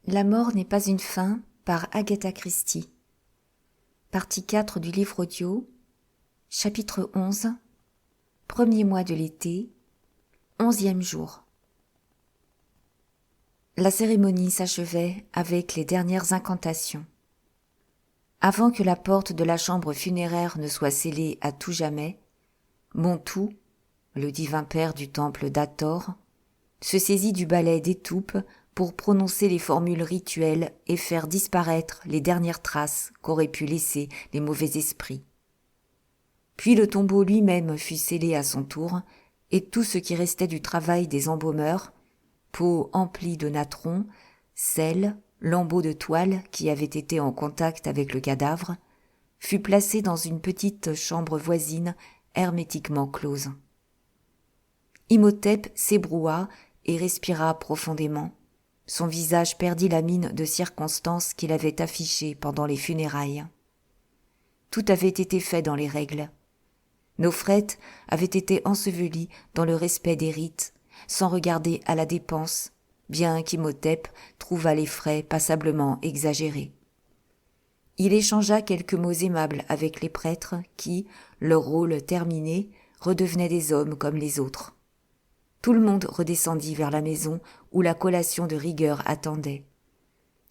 La mort n'est pas une fin par Agatha Christie. Partie 4 du livre audio, chapitre 11, premier mois de l'été, 11e jour. La cérémonie s'achevait avec les dernières incantations. Avant que la porte de la chambre funéraire ne soit scellée à tout jamais, Montou, le divin père du temple d'Hathor, se saisit du balai d'étoupe pour prononcer les formules rituelles et faire disparaître les dernières traces qu'auraient pu laisser les mauvais esprits. Puis le tombeau lui-même fut scellé à son tour, et tout ce qui restait du travail des embaumeurs, pots emplis de natron, sel, lambeaux de toile qui avaient été en contact avec le cadavre, fut placé dans une petite chambre voisine hermétiquement close. Imhotep s'ébroua et respira profondément. Son visage perdit la mine de circonstance qu'il avait affichée pendant les funérailles. Tout avait été fait dans les règles. Nofret avait été enseveli dans le respect des rites, sans regarder à la dépense, bien qu'Imhotep trouvât les frais passablement exagérés. Il échangea quelques mots aimables avec les prêtres qui, leur rôle terminé, redevenaient des hommes comme les autres. Tout le monde redescendit vers la maison où la collation de rigueur attendait.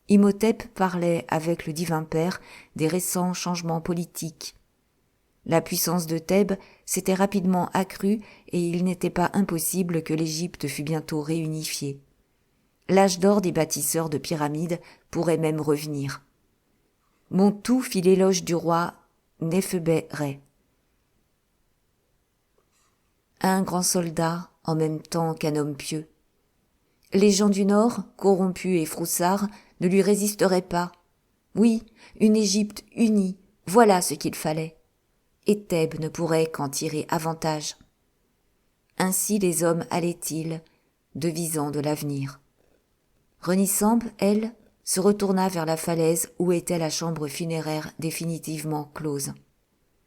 Imhotep parlait avec le divin père des récents changements politiques. La puissance de Thèbes s'était rapidement accrue et il n'était pas impossible que l'Égypte fût bientôt réunifiée. L'âge d'or des bâtisseurs de pyramides pourrait même revenir. Montou fit l'éloge du roi Néphébéré. Un grand soldat en même temps qu'un homme pieux. Les gens du Nord, corrompus et froussards, ne lui résisteraient pas. Oui, une Égypte unie, voilà ce qu'il fallait. Et Thèbes ne pourrait qu'en tirer avantage. Ainsi les hommes allaient-ils, devisant de l'avenir. Renisambe, elle, se retourna vers la falaise où était la chambre funéraire définitivement close.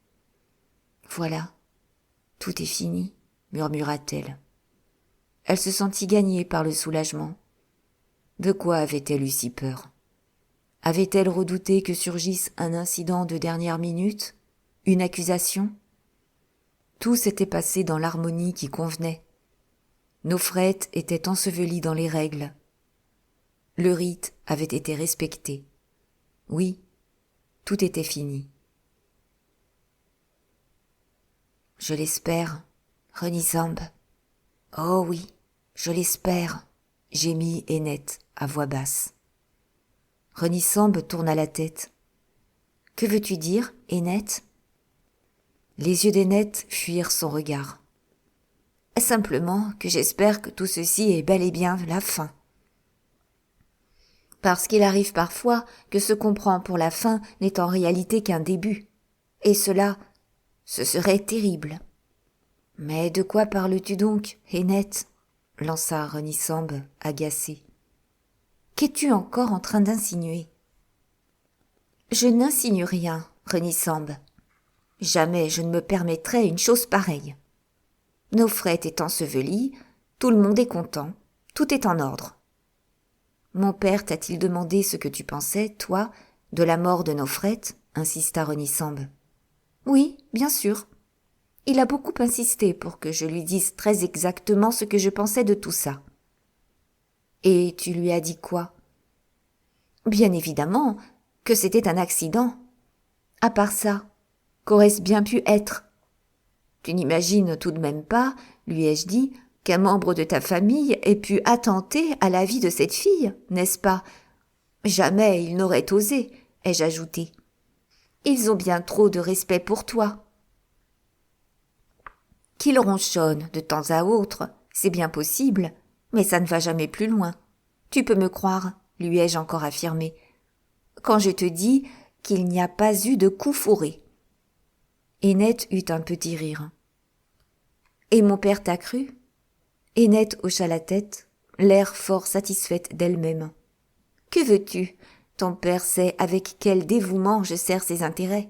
« Voilà, tout est fini », murmura-t-elle. Elle se sentit gagnée par le soulagement. De quoi avait-elle eu si peur? Avait-elle redouté que surgisse un incident de dernière minute? Une accusation? Tout s'était passé dans l'harmonie qui convenait. Nofret était enseveli dans les règles. Le rite avait été respecté. Oui, tout était fini. Je l'espère, Renisambe. Oh oui, je l'espère, gémit Éneth à voix basse. Renisambe tourna la tête. Que veux-tu dire, Éneth? Les yeux d'Éneth fuirent son regard. Simplement que j'espère que tout ceci est bel et bien la fin. Parce qu'il arrive parfois que ce qu'on prend pour la fin n'est en réalité qu'un début. Et cela, ce serait terrible. Mais de quoi parles-tu donc, Éneth? Lança Renisambe, agacé. Qu'es-tu encore en train d'insinuer? Je n'insinue rien, Renisambe. Jamais je ne me permettrais une chose pareille. Nofret est enseveli, tout le monde est content, tout est en ordre. Mon père t'a-t-il demandé ce que tu pensais, toi, de la mort de Nofret? Insista Renisambe. Oui, bien sûr. Il a beaucoup insisté pour que je lui dise très exactement ce que je pensais de tout ça. Et tu lui as dit quoi? Bien évidemment que c'était un accident. À part ça, qu'aurait-ce bien pu être? Tu n'imagines tout de même pas, lui ai-je dit, qu'un membre de ta famille ait pu attenter à la vie de cette fille, n'est-ce pas? Jamais il n'aurait osé, ai-je ajouté. Ils ont bien trop de respect pour toi. Qu'ils ronchonnent de temps à autre, c'est bien possible, mais ça ne va jamais plus loin. Tu peux me croire, lui ai-je encore affirmé, quand je te dis qu'il n'y a pas eu de coup fourré. Éneth eut un petit rire. Et mon père t'a cru? Éneth hocha la tête, l'air fort satisfaite d'elle-même. Que veux-tu? Ton père sait avec quel dévouement je sers ses intérêts.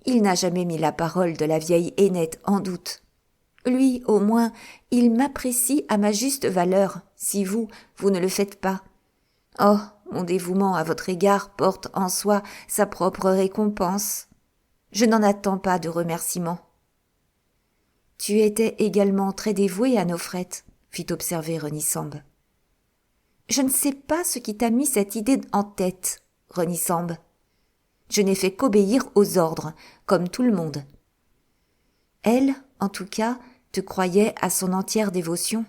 Il n'a jamais mis la parole de la vieille Éneth en doute. Lui, au moins, il m'apprécie à ma juste valeur, si vous ne le faites pas. Oh, mon dévouement à votre égard porte en soi sa propre récompense. Je n'en attends pas de remerciements. Tu étais également très dévoué à Nofrette, fit observer Renisambe. Je ne sais pas ce qui t'a mis cette idée en tête, Renisambe. Je n'ai fait qu'obéir aux ordres, comme tout le monde. Elle, en tout cas, te croyait à son entière dévotion.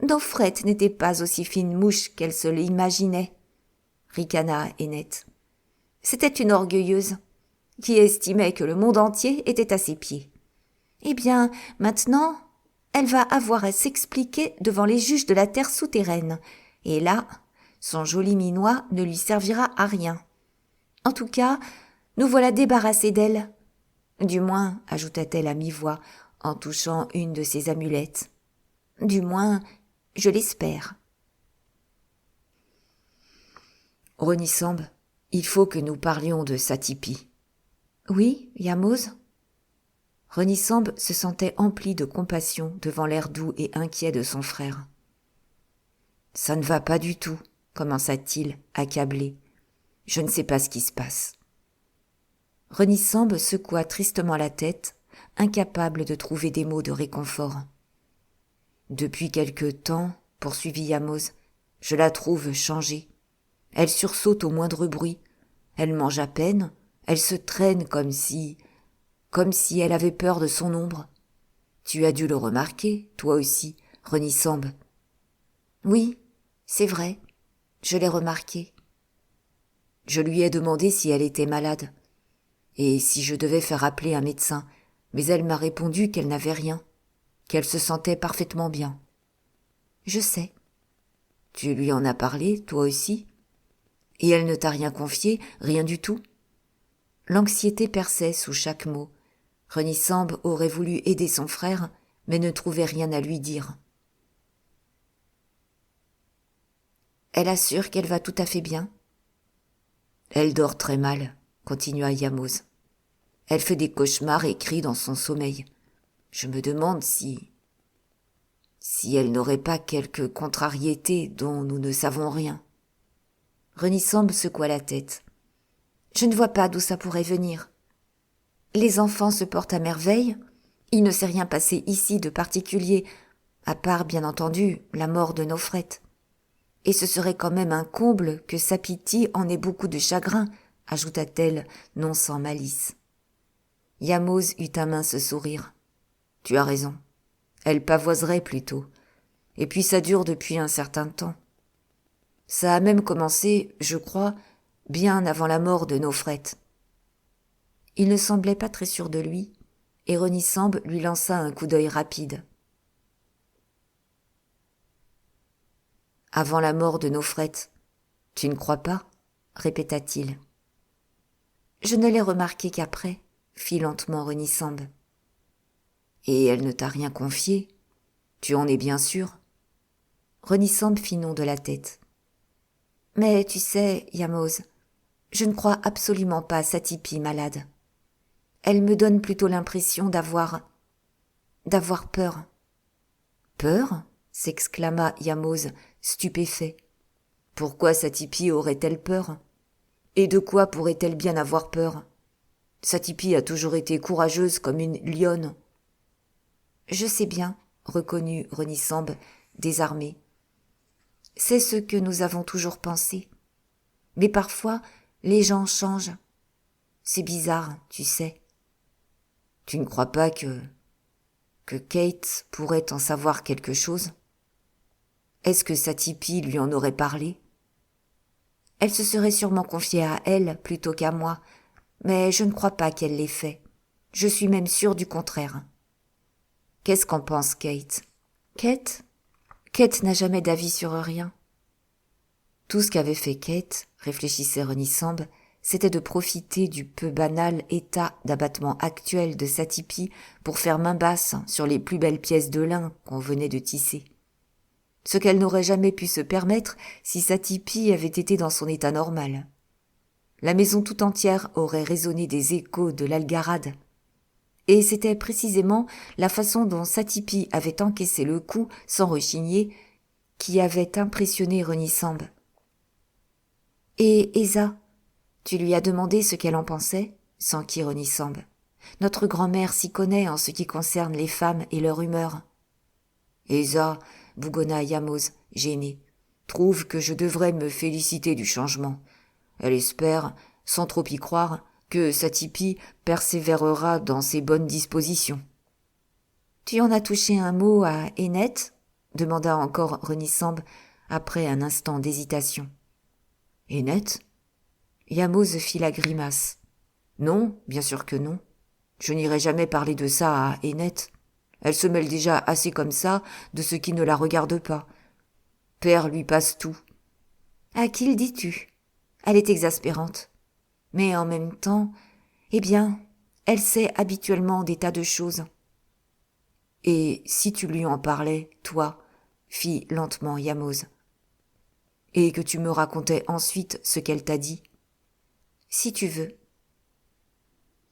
Nofrette n'était pas aussi fine mouche qu'elle se l'imaginait, ricana Ennet. C'était une orgueilleuse, qui estimait que le monde entier était à ses pieds. Eh bien, maintenant, elle va avoir à s'expliquer devant les juges de la terre souterraine, et là, son joli minois ne lui servira à rien. En tout cas, nous voilà débarrassés d'elle. Du moins, ajouta-t-elle à mi-voix, en touchant une de ses amulettes. Du moins, je l'espère. Renisambe, il faut que nous parlions de Satipi. Oui, Yamoz? Renisambe se sentait empli de compassion devant l'air doux et inquiet de son frère. Ça ne va pas du tout, commença-t-il, accablé. Je ne sais pas ce qui se passe. Renisambe secoua tristement la tête, incapable de trouver des mots de réconfort. Depuis quelque temps, poursuivit Yamoz, je la trouve changée. Elle sursaute au moindre bruit. Elle mange à peine. Elle se traîne comme si elle avait peur de son ombre. Tu as dû le remarquer, toi aussi, Renisambe. Oui, c'est vrai, je l'ai remarqué. Je lui ai demandé si elle était malade, et si je devais faire appeler un médecin, mais elle m'a répondu qu'elle n'avait rien, qu'elle se sentait parfaitement bien. Je sais. Tu lui en as parlé, toi aussi? Et elle ne t'a rien confié, rien du tout? L'anxiété perçait sous chaque mot. Renisambe aurait voulu aider son frère, mais ne trouvait rien à lui dire. Elle assure qu'elle va tout à fait bien. Elle dort très mal, continua Yamoz. Elle fait des cauchemars et crie dans son sommeil. Je me demande si elle n'aurait pas quelque contrariété dont nous ne savons rien. Renisambe secoua la tête. Je ne vois pas d'où ça pourrait venir. Les enfants se portent à merveille. Il ne s'est rien passé ici de particulier, à part, bien entendu, la mort de Nofrette. Et ce serait quand même un comble que Sapiti en ait beaucoup de chagrin, ajouta-t-elle, non sans malice. Yamoz eut un mince sourire. Tu as raison. Elle pavoiserait plutôt. Et puis ça dure depuis un certain temps. Ça a même commencé, je crois, bien avant la mort de Nofrette. Il ne semblait pas très sûr de lui, et Renisambe lui lança un coup d'œil rapide. Avant la mort de Nofrette, tu ne crois pas? Répéta-t-il. Je ne l'ai remarqué qu'après, fit lentement Renisambe. Et elle ne t'a rien confié? Tu en es bien sûr? Renisambe fit non de la tête. Mais tu sais, Yamoz, je ne crois absolument pas Satipi malade. Elle me donne plutôt l'impression d'avoir peur. Peur? S'exclama Yamoz, stupéfait. Pourquoi Satipi aurait-elle peur? Et de quoi pourrait-elle bien avoir peur? Satipi a toujours été courageuse comme une lionne. Je sais bien, reconnut Renisambe, désarmé. C'est ce que nous avons toujours pensé. Mais parfois, les gens changent. C'est bizarre, tu sais. Tu ne crois pas que Kate pourrait en savoir quelque chose? Est-ce que Satipi lui en aurait parlé? Elle se serait sûrement confiée à elle plutôt qu'à moi, mais je ne crois pas qu'elle l'ait fait. Je suis même sûre du contraire. Qu'est-ce qu'en pense Kate? Kate n'a jamais d'avis sur rien. Tout ce qu'avait fait Kate, réfléchissait Renisambe, c'était de profiter du peu banal état d'abattement actuel de Satipi pour faire main basse sur les plus belles pièces de lin qu'on venait de tisser. Ce qu'elle n'aurait jamais pu se permettre si Satipi avait été dans son état normal. La maison tout entière aurait résonné des échos de l'algarade. Et c'était précisément la façon dont Satipi avait encaissé le coup sans rechigner qui avait impressionné Renisambe. Et Esa, tu lui as demandé ce qu'elle en pensait? S'enquit Renisambe. Notre grand-mère s'y connaît en ce qui concerne les femmes et leur humeur. Esa, bougonna Yamos, gêné, trouve que je devrais me féliciter du changement. Elle espère, sans trop y croire, que Satipi persévérera dans ses bonnes dispositions. Tu en as touché un mot à Ennet? Demanda encore Renisambe après un instant d'hésitation. Ennet? Yamos fit la grimace. Non, bien sûr que non. Je n'irai jamais parler de ça à Ennet. Elle se mêle déjà assez comme ça de ce qui ne la regarde pas. Père lui passe tout. À qui le dis-tu? Elle est exaspérante. Mais en même temps, eh bien, elle sait habituellement des tas de choses. Et si tu lui en parlais, toi, fit lentement Yamos, et que tu me racontais ensuite ce qu'elle t'a dit? Si tu veux.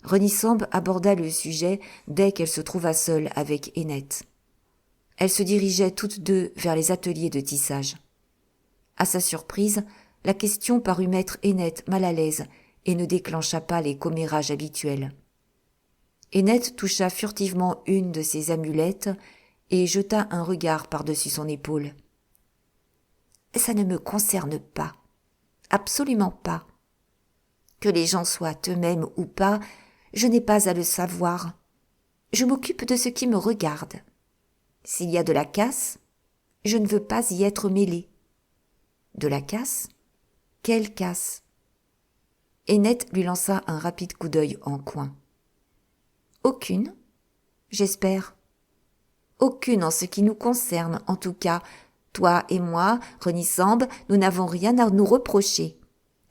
Renisambe aborda le sujet dès qu'elle se trouva seule avec Ennet. Elles se dirigeaient toutes deux vers les ateliers de tissage. À sa surprise, la question parut mettre Ennet mal à l'aise et ne déclencha pas les commérages habituels. Ennet toucha furtivement une de ses amulettes et jeta un regard par-dessus son épaule. « Ça ne me concerne pas. Absolument pas. Que les gens soient eux-mêmes ou pas, je n'ai pas à le savoir. Je m'occupe de ce qui me regarde. S'il y a de la casse, je ne veux pas y être mêlée. » De la casse? Quelle casse? Ennet lui lança un rapide coup d'œil en coin. Aucune, j'espère. Aucune en ce qui nous concerne, en tout cas. Toi et moi, Renisambe, nous n'avons rien à nous reprocher.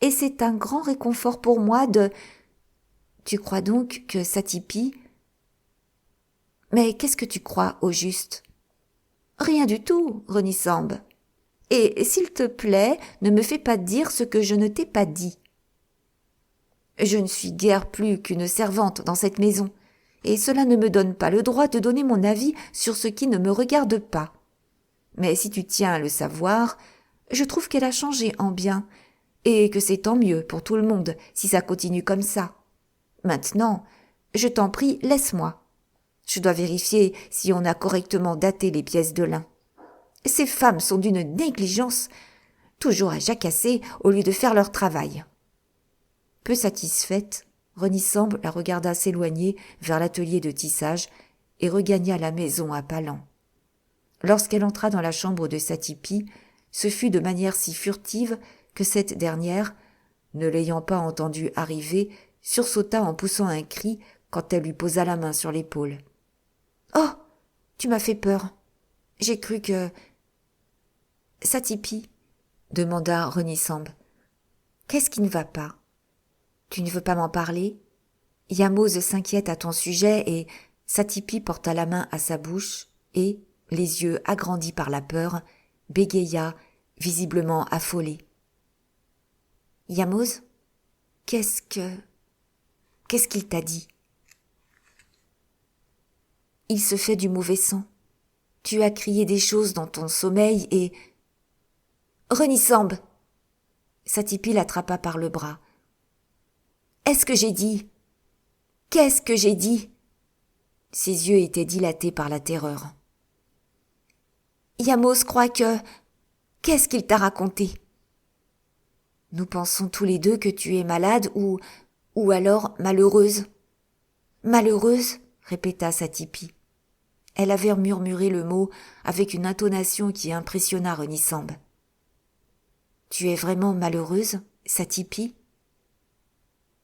Et c'est un grand réconfort pour moi de... Tu crois donc que Satipi... Mais qu'est-ce que tu crois au juste? Rien du tout, Renisambe. Et s'il te plaît, ne me fais pas dire ce que je ne t'ai pas dit. Je ne suis guère plus qu'une servante dans cette maison, et cela ne me donne pas le droit de donner mon avis sur ce qui ne me regarde pas. Mais si tu tiens à le savoir, je trouve qu'elle a changé en bien, et que c'est tant mieux pour tout le monde si ça continue comme ça. Maintenant, je t'en prie, laisse-moi. Je dois vérifier si on a correctement daté les pièces de lin. Ces femmes sont d'une négligence, toujours à jacasser au lieu de faire leur travail. Peu satisfaite, Renisambe la regarda s'éloigner vers l'atelier de tissage et regagna la maison à pas lents. Lorsqu'elle entra dans la chambre de Satipi, ce fut de manière si furtive que cette dernière, ne l'ayant pas entendue arriver, sursauta en poussant un cri quand elle lui posa la main sur l'épaule. « Oh, tu m'as fait peur. J'ai cru que... » « Satipi, » demanda Renisambe, « qu'est-ce qui ne va pas? Tu ne veux pas m'en parler? Yamos s'inquiète à ton sujet et... » Satipi porta la main à sa bouche et, les yeux agrandis par la peur, bégaya, visiblement affolé. « Yamos, qu'est-ce qu'il t'a dit? » « Il se fait du mauvais sang. Tu as crié des choses dans ton sommeil et... » « Renisambe !» Satipi l'attrapa par le bras. « Est-ce que j'ai dit? Qu'est-ce que j'ai dit ?» Ses yeux étaient dilatés par la terreur. « Yamos croit que... Qu'est-ce qu'il t'a raconté? » « Nous pensons tous les deux que tu es malade ou alors malheureuse. »« Malheureuse ?» répéta Satipi. Elle avait murmuré le mot avec une intonation qui impressionna Renisambe. « Tu es vraiment malheureuse, Satipi? »«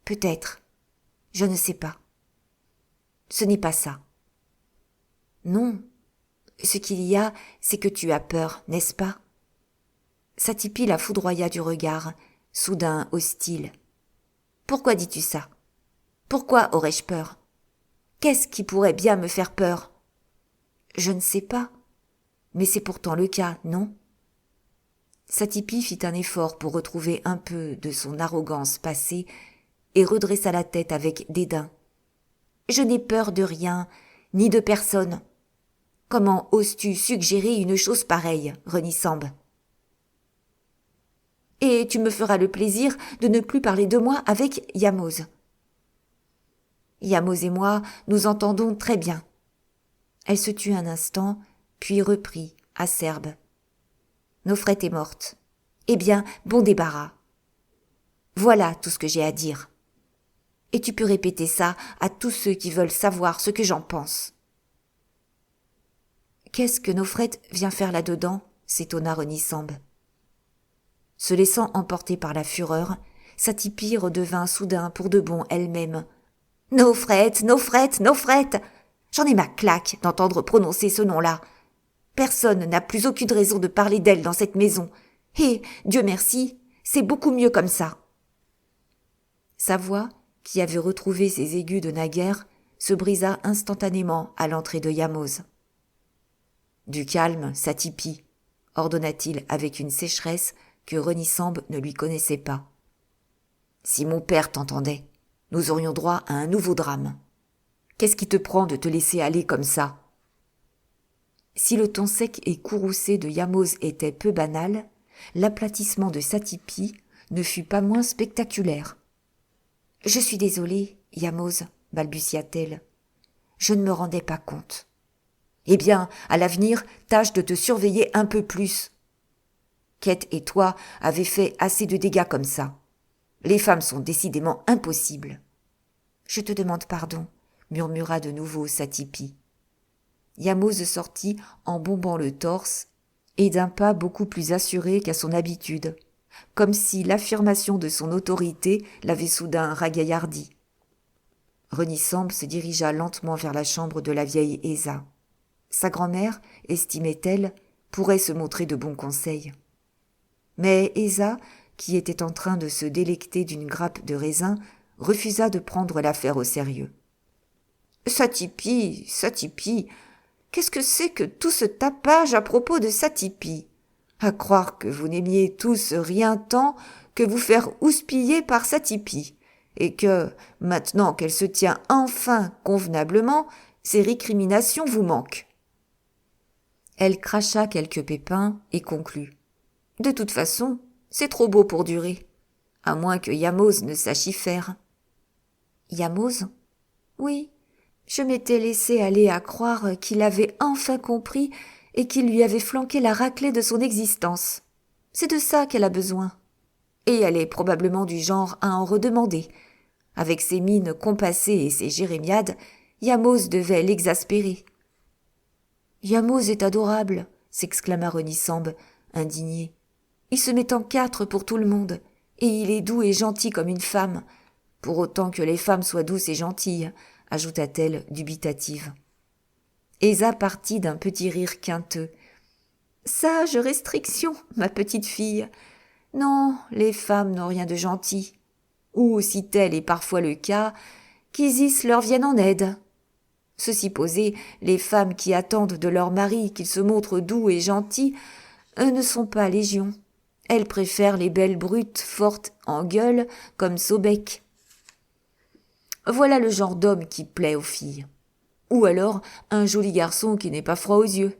Peut-être. Je ne sais pas. Ce n'est pas ça. »« Non. Ce qu'il y a, c'est que tu as peur, n'est-ce pas ?» Satipi la foudroya du regard, soudain hostile. « Pourquoi dis-tu ça? Pourquoi aurais-je peur? Qu'est-ce qui pourrait bien me faire peur? » « Je ne sais pas. Mais c'est pourtant le cas, non ?» Satipi fit un effort pour retrouver un peu de son arrogance passée et redressa la tête avec dédain. « Je n'ai peur de rien, ni de personne. Comment oses-tu suggérer une chose pareille, Renisambe ? » Et tu me feras le plaisir de ne plus parler de moi avec Yamoz. Yamoz et moi nous entendons très bien. Elle se tut un instant, puis reprit, acerbe. Nofrette est morte. Eh bien, bon débarras. Voilà tout ce que j'ai à dire. Et tu peux répéter ça à tous ceux qui veulent savoir ce que j'en pense. Qu'est-ce que Nofrette vient faire là-dedans? S'étonna Renisambe. Se laissant emporter par la fureur, Satipi redevint soudain pour de bon elle-même. Nofrette, Nofrette, Nofrette! J'en ai ma claque d'entendre prononcer ce nom-là. Personne n'a plus aucune raison de parler d'elle dans cette maison. Et, Dieu merci, c'est beaucoup mieux comme ça. Sa voix, qui avait retrouvé ses aigus de naguère, se brisa instantanément à l'entrée de Yamoz. Du calme, Satipi, ordonna-t-il avec une sécheresse que Renisambe ne lui connaissait pas. Si mon père t'entendait, nous aurions droit à un nouveau drame. Qu'est-ce qui te prend de te laisser aller comme ça? Si le ton sec et courroucé de Yamoz était peu banal, l'aplatissement de Satipi ne fut pas moins spectaculaire. « Je suis désolée, Yamoz, balbutia-t-elle. Je ne me rendais pas compte. » « Eh bien, à l'avenir, tâche de te surveiller un peu plus. Kate et toi avez fait assez de dégâts comme ça. Les femmes sont décidément impossibles. »« Je te demande pardon, » murmura de nouveau Satipi. Yamoz sortit en bombant le torse et d'un pas beaucoup plus assuré qu'à son habitude, comme si l'affirmation de son autorité l'avait soudain ragaillardi. Renisambe se dirigea lentement vers la chambre de la vieille Esa. Sa grand-mère, estimait-elle, pourrait se montrer de bons conseils. Mais Esa, qui était en train de se délecter d'une grappe de raisin, refusa de prendre l'affaire au sérieux. « Satipi, Satipi, qu'est-ce que c'est que tout ce tapage à propos de Satipi? À croire que vous n'aimiez tous rien tant que vous faire houspiller par Satipi, et que, maintenant qu'elle se tient enfin convenablement, ses récriminations vous manquent. » Elle cracha quelques pépins et conclut. « De toute façon, c'est trop beau pour durer, à moins que Yamoz ne sache y faire. »« Yamoz ? Oui, je m'étais laissé aller à croire qu'il avait enfin compris et qu'il lui avait flanqué la raclée de son existence. C'est de ça qu'elle a besoin. Et elle est probablement du genre à en redemander. Avec ses mines compassées et ses jérémiades, Yamoz devait l'exaspérer. »« Yamoz est adorable, » s'exclama Renisambe, indigné. « Il se met en quatre pour tout le monde, et il est doux et gentil comme une femme, pour autant que les femmes soient douces et gentilles, » ajouta-t-elle dubitative. Esa partit d'un petit rire quinteux. « Sage restriction, ma petite fille. Non, les femmes n'ont rien de gentil. Ou, si tel est parfois le cas, qu'Isis leur vienne en aide. Ceci posé, les femmes qui attendent de leur mari qu'il se montre doux et gentil ne sont pas légion. Elles préfèrent les belles brutes fortes en gueule comme Sobek. Voilà le genre d'homme qui plaît aux filles. Ou alors un joli garçon qui n'est pas froid aux yeux,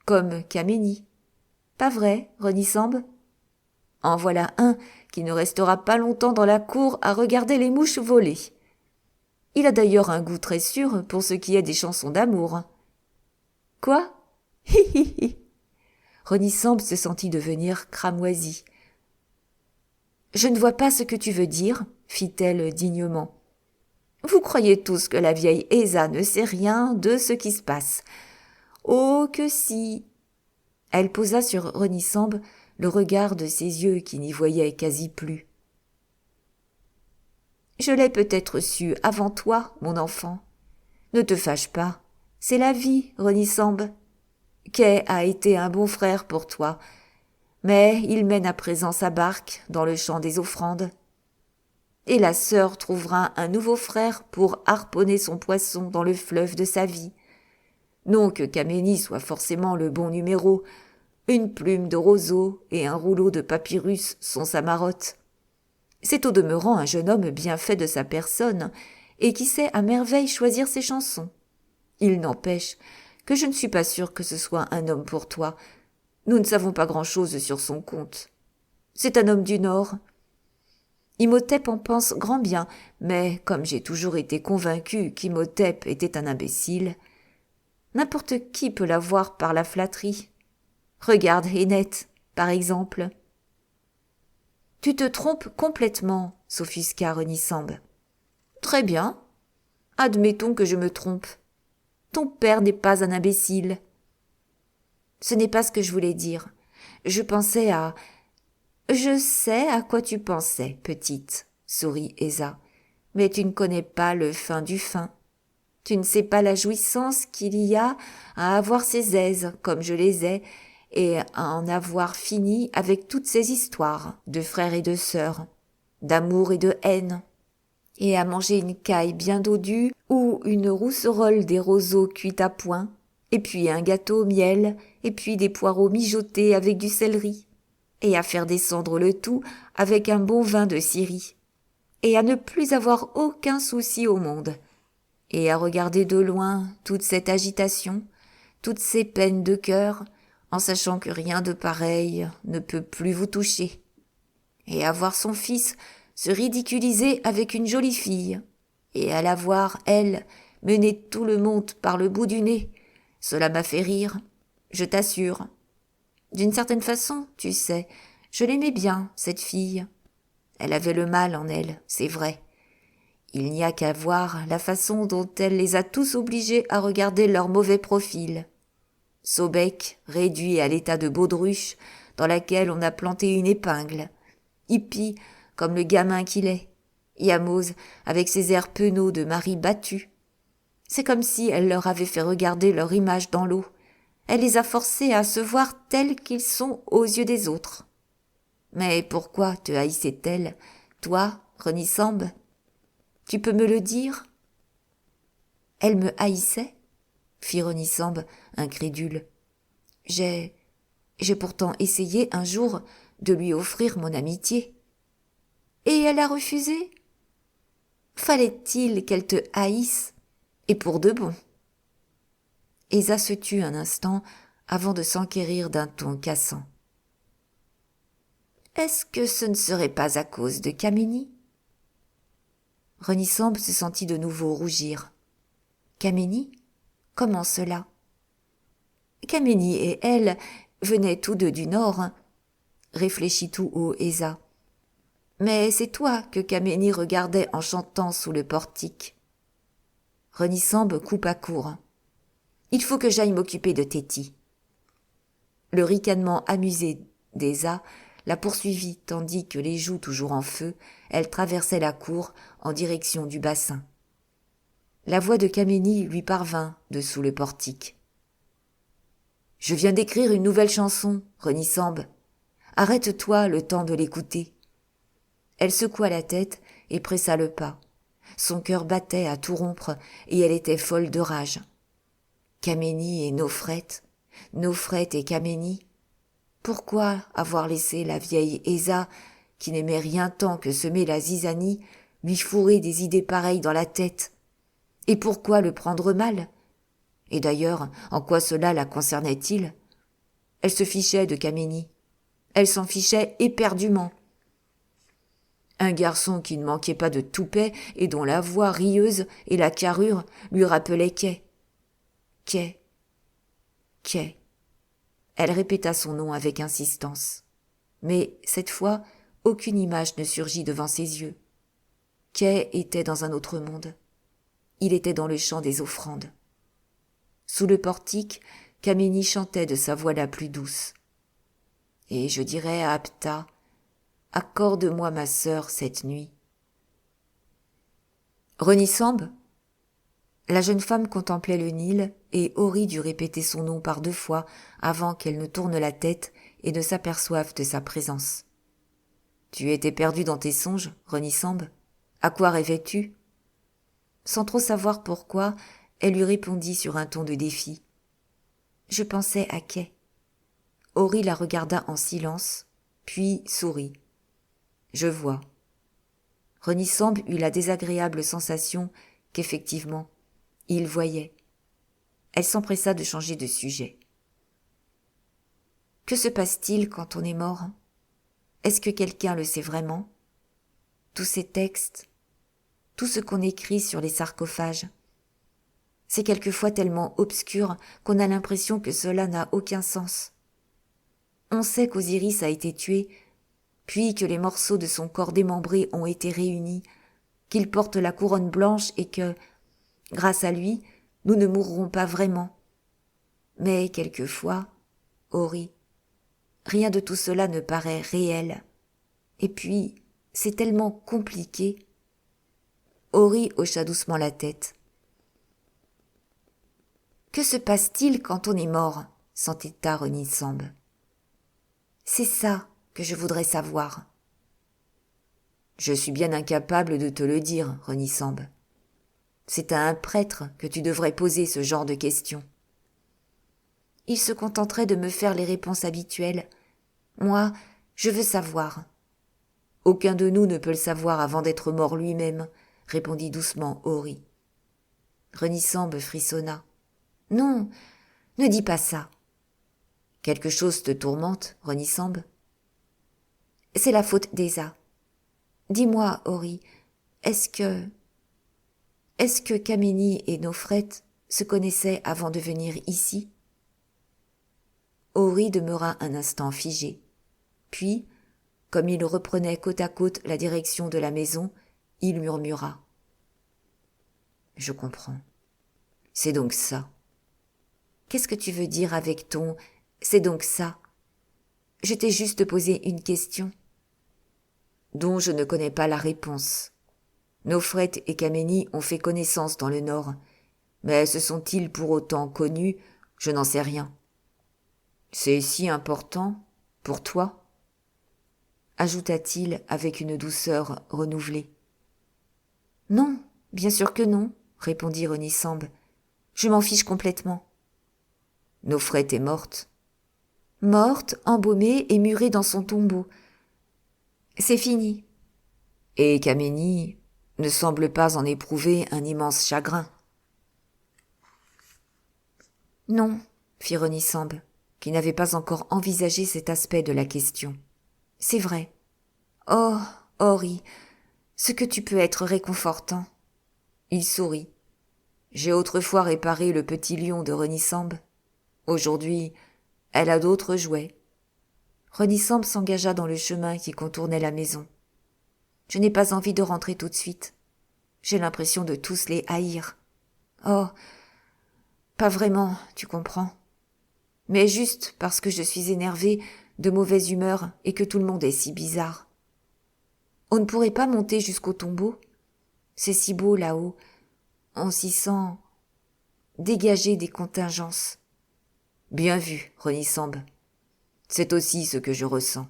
comme Kameni. Pas vrai, Renisambe? En voilà un qui ne restera pas longtemps dans la cour à regarder les mouches voler. Il a d'ailleurs un goût très sûr pour ce qui est des chansons d'amour. Quoi? Hi hi hi. Renisambe se sentit devenir cramoisie. Je ne vois pas ce que tu veux dire, fit-elle dignement. Vous croyez tous que la vieille Esa ne sait rien de ce qui se passe. Oh que si. Elle posa sur Renisambe le regard de ses yeux qui n'y voyaient quasi plus. Je l'ai peut-être su avant toi, mon enfant. Ne te fâche pas, c'est la vie, Renisambe. Kay a été un bon frère pour toi, mais il mène à présent sa barque dans le champ des offrandes. Et la sœur trouvera un nouveau frère pour harponner son poisson dans le fleuve de sa vie. Non que Kameni soit forcément le bon numéro, une plume de roseau et un rouleau de papyrus sont sa marotte. C'est au demeurant un jeune homme bien fait de sa personne et qui sait à merveille choisir ses chansons. Il n'empêche que je ne suis pas sûre que ce soit un homme pour toi. Nous ne savons pas grand-chose sur son compte. C'est un homme du Nord. Imhotep en pense grand bien, mais comme j'ai toujours été convaincu qu'Imhotep était un imbécile, n'importe qui peut la voir par la flatterie. Regarde Hénet, par exemple. Tu te trompes complètement, s'offusqua Renisambe. Très bien. Admettons que je me trompe. Ton père n'est pas un imbécile. Ce n'est pas ce que je voulais dire. Je pensais à... Je sais à quoi tu pensais, petite, sourit Esa, mais tu ne connais pas le fin du fin. Tu ne sais pas la jouissance qu'il y a à avoir ses aises, comme je les ai, et à en avoir fini avec toutes ces histoires de frères et de sœurs, d'amour et de haine, et à manger une caille bien dodue ou une rousserolle des roseaux cuits à point, et puis un gâteau au miel, et puis des poireaux mijotés avec du céleri, et à faire descendre le tout avec un bon vin de Syrie, et à ne plus avoir aucun souci au monde, et à regarder de loin toute cette agitation, toutes ces peines de cœur, en sachant que rien de pareil ne peut plus vous toucher, et à voir son fils se ridiculiser avec une jolie fille, et à la voir, elle, mener tout le monde par le bout du nez, cela m'a fait rire, je t'assure. D'une certaine façon, tu sais, je l'aimais bien, cette fille. Elle avait le mal en elle, c'est vrai. Il n'y a qu'à voir la façon dont elle les a tous obligés à regarder leur mauvais profil. Sobek, réduit à l'état de baudruche, dans laquelle on a planté une épingle. Hippie, comme le gamin qu'il est. Yamoz, avec ses airs penauds de mari battu. C'est comme si elle leur avait fait regarder leur image dans l'eau. Elle les a forcés à se voir tels qu'ils sont aux yeux des autres. Mais pourquoi te haïssait-elle, toi, Renisambe? Tu peux me le dire? Elle me haïssait? Fit Renisambe, incrédule. J'ai pourtant essayé un jour de lui offrir mon amitié. Et elle a refusé? Fallait-il qu'elle te haïsse? Et pour de bon. Esa se tut un instant avant de s'enquérir d'un ton cassant. Est-ce que ce ne serait pas à cause de Kameni? Renisambe se sentit de nouveau rougir. Kameni? Comment cela? Kameni et elle venaient tous deux du Nord, réfléchit tout haut Esa. Mais c'est toi que Kameni regardait en chantant sous le portique. Renisambe coupa court. Il faut que j'aille m'occuper de Téti. Le ricanement amusé d'Esa la poursuivit tandis que les joues toujours en feu, elle traversait la cour en direction du bassin. La voix de Kameni lui parvint de sous le portique. « Je viens d'écrire une nouvelle chanson, Renisambe. Arrête-toi le temps de l'écouter. » Elle secoua la tête et pressa le pas. Son cœur battait à tout rompre et elle était folle de rage. Kameni et Nofrette et Kameni. Pourquoi avoir laissé la vieille Esa, qui n'aimait rien tant que semer la zizanie, lui fourrer des idées pareilles dans la tête? Et pourquoi le prendre mal? Et d'ailleurs, en quoi cela la concernait-il? Elle se fichait de Kameni. Elle s'en fichait éperdument. Un garçon qui ne manquait pas de toupet et dont la voix rieuse et la carrure lui rappelaient Kay. Kay. Kay. Elle répéta son nom avec insistance. Mais, cette fois, aucune image ne surgit devant ses yeux. Kay était dans un autre monde. Il était dans le champ des offrandes. Sous le portique, Kameni chantait de sa voix la plus douce. Et je dirais à Apta, « Accorde-moi ma sœur cette nuit. » Renisambe? La jeune femme contemplait le Nil et Ori dut répéter son nom par 2 fois avant qu'elle ne tourne la tête et ne s'aperçoive de sa présence. « Tu étais perdue dans tes songes, Renisambe? À quoi rêvais-tu » Sans trop savoir pourquoi, elle lui répondit sur un ton de défi. « Je pensais à Kay. » Ori la regarda en silence, puis sourit. « Je vois. » Renisambe eut la désagréable sensation qu'effectivement, il voyait. Elle s'empressa de changer de sujet. « Que se passe-t-il quand on est mort ?» Est-ce que quelqu'un le sait vraiment? Tous ces textes, tout ce qu'on écrit sur les sarcophages. C'est quelquefois tellement obscur qu'on a l'impression que cela n'a aucun sens. On sait qu'Osiris a été tué, puis que les morceaux de son corps démembré ont été réunis, qu'il porte la couronne blanche et que, grâce à lui, nous ne mourrons pas vraiment. Mais quelquefois, Ori, rien de tout cela ne paraît réel. Et puis, c'est tellement compliqué. Ori hocha doucement la tête. Que se passe-t-il quand on est mort? S'entêta Renisambe. C'est ça que je voudrais savoir. Je suis bien incapable de te le dire, Renisambe. C'est à un prêtre que tu devrais poser ce genre de questions. Il se contenterait de me faire les réponses habituelles. Moi, je veux savoir. Aucun de nous ne peut le savoir avant d'être mort lui-même, répondit doucement Ori. Renisambe frissonna. Non, ne dis pas ça. Quelque chose te tourmente, Renisambe? C'est la faute d'Esa. Dis-moi, Ori, est-ce que Kameni et Nofret se connaissaient avant de venir ici? Ori demeura un instant figé. Puis, comme il reprenait côte à côte la direction de la maison, il murmura. « Je comprends. C'est donc ça. » Qu'est-ce que tu veux dire avec ton « c'est donc ça » ? Je t'ai juste posé une question. Dont je ne connais pas la réponse. Nofret et Kameni ont fait connaissance dans le Nord, mais se sont-ils pour autant connus? Je n'en sais rien. C'est si important pour toi? Ajouta-t-il avec une douceur renouvelée. Non, bien sûr que non, répondit Renisambe. Je m'en fiche complètement. Nofret est morte. Morte, embaumée et murée dans son tombeau. C'est fini. Et Kameni ne semble pas en éprouver un immense chagrin. Non, fit Renisambe, qui n'avait pas encore envisagé cet aspect de la question. C'est vrai. Oh, Ori, ce que tu peux être réconfortant. Il sourit. J'ai autrefois réparé le petit lion de Renisambe. Aujourd'hui, elle a d'autres jouets. Renisambe s'engagea dans le chemin qui contournait la maison. Je n'ai pas envie de rentrer tout de suite. J'ai l'impression de tous les haïr. Oh, pas vraiment, tu comprends. Mais juste parce que je suis énervée, de mauvaise humeur et que tout le monde est si bizarre. On ne pourrait pas monter jusqu'au tombeau? C'est si beau là-haut. On s'y sent dégagé des contingences. Bien vu, Renisambe. C'est aussi ce que je ressens.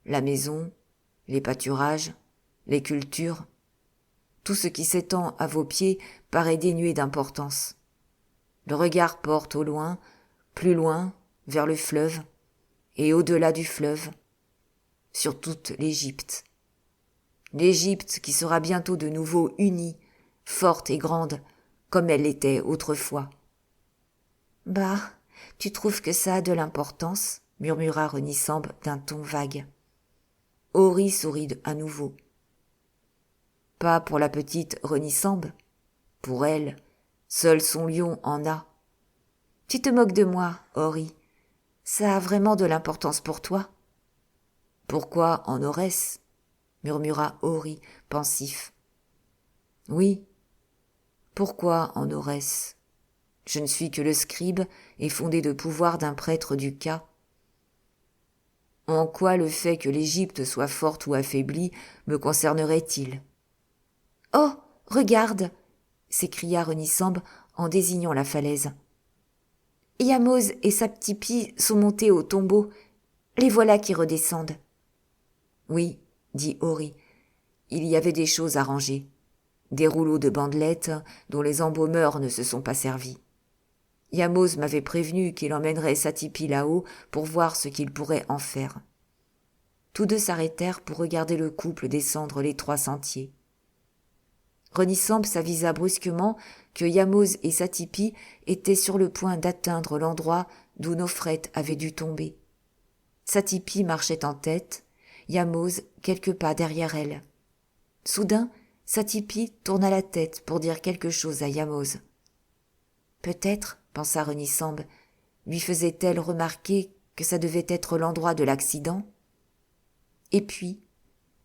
La maison, les pâturages, les cultures, tout ce qui s'étend à vos pieds paraît dénué d'importance. Le regard porte au loin, plus loin, vers le fleuve, et au-delà du fleuve, sur toute l'Égypte. L'Égypte qui sera bientôt de nouveau unie, forte et grande, comme elle l'était autrefois. Bah, tu trouves que ça a de l'importance, murmura Renisambe d'un ton vague. Ori sourit à nouveau. Pas pour la petite Renisambe. Pour elle, seul son lion en a. Tu te moques de moi, Ori. Ça a vraiment de l'importance pour toi? Pourquoi en aurait-ce? Murmura Ori, pensif. Oui. Pourquoi en aurait-ce? Je ne suis que le scribe et fondé de pouvoir d'un prêtre du Ka. En quoi le fait que l'Égypte soit forte ou affaiblie me concernerait-il? Oh, regarde! S'écria Renisambe en désignant la falaise. Iamos et Saptipi sont montés au tombeau. Les voilà qui redescendent. Oui, dit Ori, il y avait des choses à ranger. Des rouleaux de bandelettes dont les embaumeurs ne se sont pas servis. Iamos m'avait prévenu qu'il emmènerait Satipi là-haut pour voir ce qu'il pourrait en faire. Tous deux s'arrêtèrent pour regarder le couple descendre l'étroit sentier. Renisambe s'avisa brusquement que Iamos et Satipi étaient sur le point d'atteindre l'endroit d'où Nofret avait dû tomber. Satipi marchait en tête, Yamose quelques pas derrière elle. Soudain, Satipi tourna la tête pour dire quelque chose à Yamose. Peut-être, pensa Renisambe, lui faisait-elle remarquer que ça devait être l'endroit de l'accident. Et puis,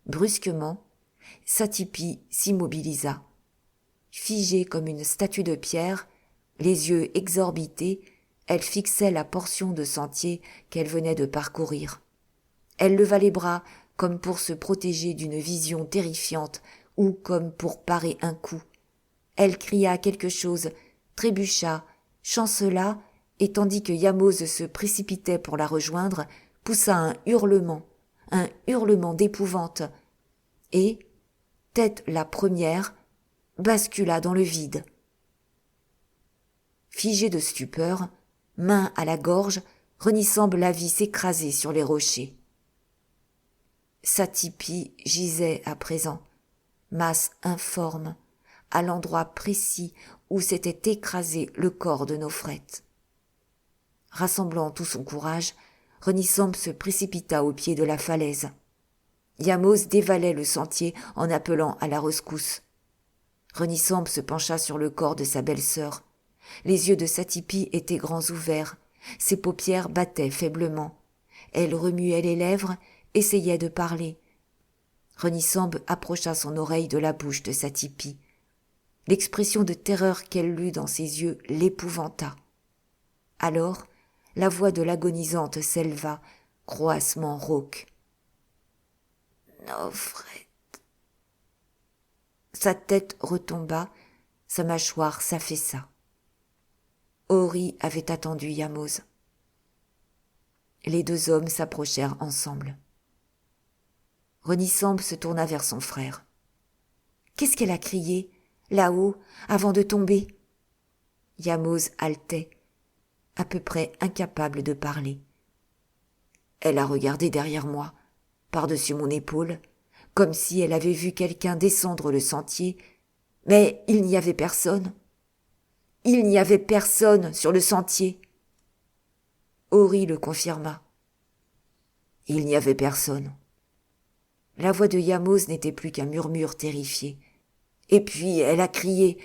brusquement, Satipi s'immobilisa. Figée comme une statue de pierre, les yeux exorbités, elle fixait la portion de sentier qu'elle venait de parcourir. Elle leva les bras comme pour se protéger d'une vision terrifiante ou comme pour parer un coup. Elle cria quelque chose, trébucha, chancela, et tandis que Yamose se précipitait pour la rejoindre, poussa un hurlement d'épouvante, et, tête la première, bascula dans le vide. Figée de stupeur, main à la gorge, Renisambe la vit s'écraser sur les rochers. Satipi gisait à présent, masse informe, à l'endroit précis où s'était écrasé le corps de Nofrette. Rassemblant tout son courage, Renisambe se précipita au pied de la falaise. Yamose dévalait le sentier en appelant à la rescousse. Renisambe se pencha sur le corps de sa belle-sœur. Les yeux de Satipi étaient grands ouverts, ses paupières battaient faiblement. Elle remuait les lèvres, essayait de parler. Renisambe approcha son oreille de la bouche de Satipi. L'expression de terreur qu'elle lut dans ses yeux l'épouvanta. Alors, la voix de l'agonisante s'éleva, croassement rauque. « Nofrette !» Sa tête retomba, sa mâchoire s'affaissa. Ori avait attendu Yamose. Les deux hommes s'approchèrent ensemble. Renisambe se tourna vers son frère. « Qu'est-ce qu'elle a crié, là-haut, avant de tomber ?» Yamose haletait, à peu près incapable de parler. Elle a regardé derrière moi, par-dessus mon épaule, comme si elle avait vu quelqu'un descendre le sentier, mais il n'y avait personne. Il n'y avait personne sur le sentier. Ori le confirma. Il n'y avait personne. La voix de Yamose n'était plus qu'un murmure terrifié. Et puis elle a crié.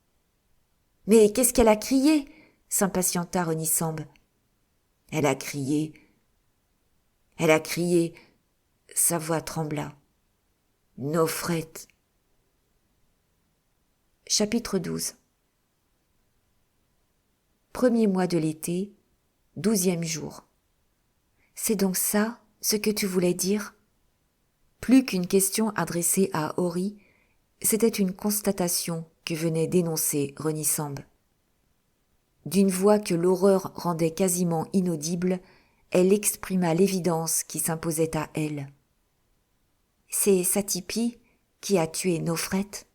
« Mais qu'est-ce qu'elle a crié ?» s'impatienta Renisambe. Elle a crié. Sa voix trembla. « Nofrette !» Chapitre 12. Premier mois de l'été, 12e jour. C'est donc ça, ce que tu voulais dire ? Plus qu'une question adressée à Ori, c'était une constatation que venait d'énoncer Renisambe. D'une voix que l'horreur rendait quasiment inaudible, elle exprima l'évidence qui s'imposait à elle. « C'est Satipi qui a tué Nofrette ?»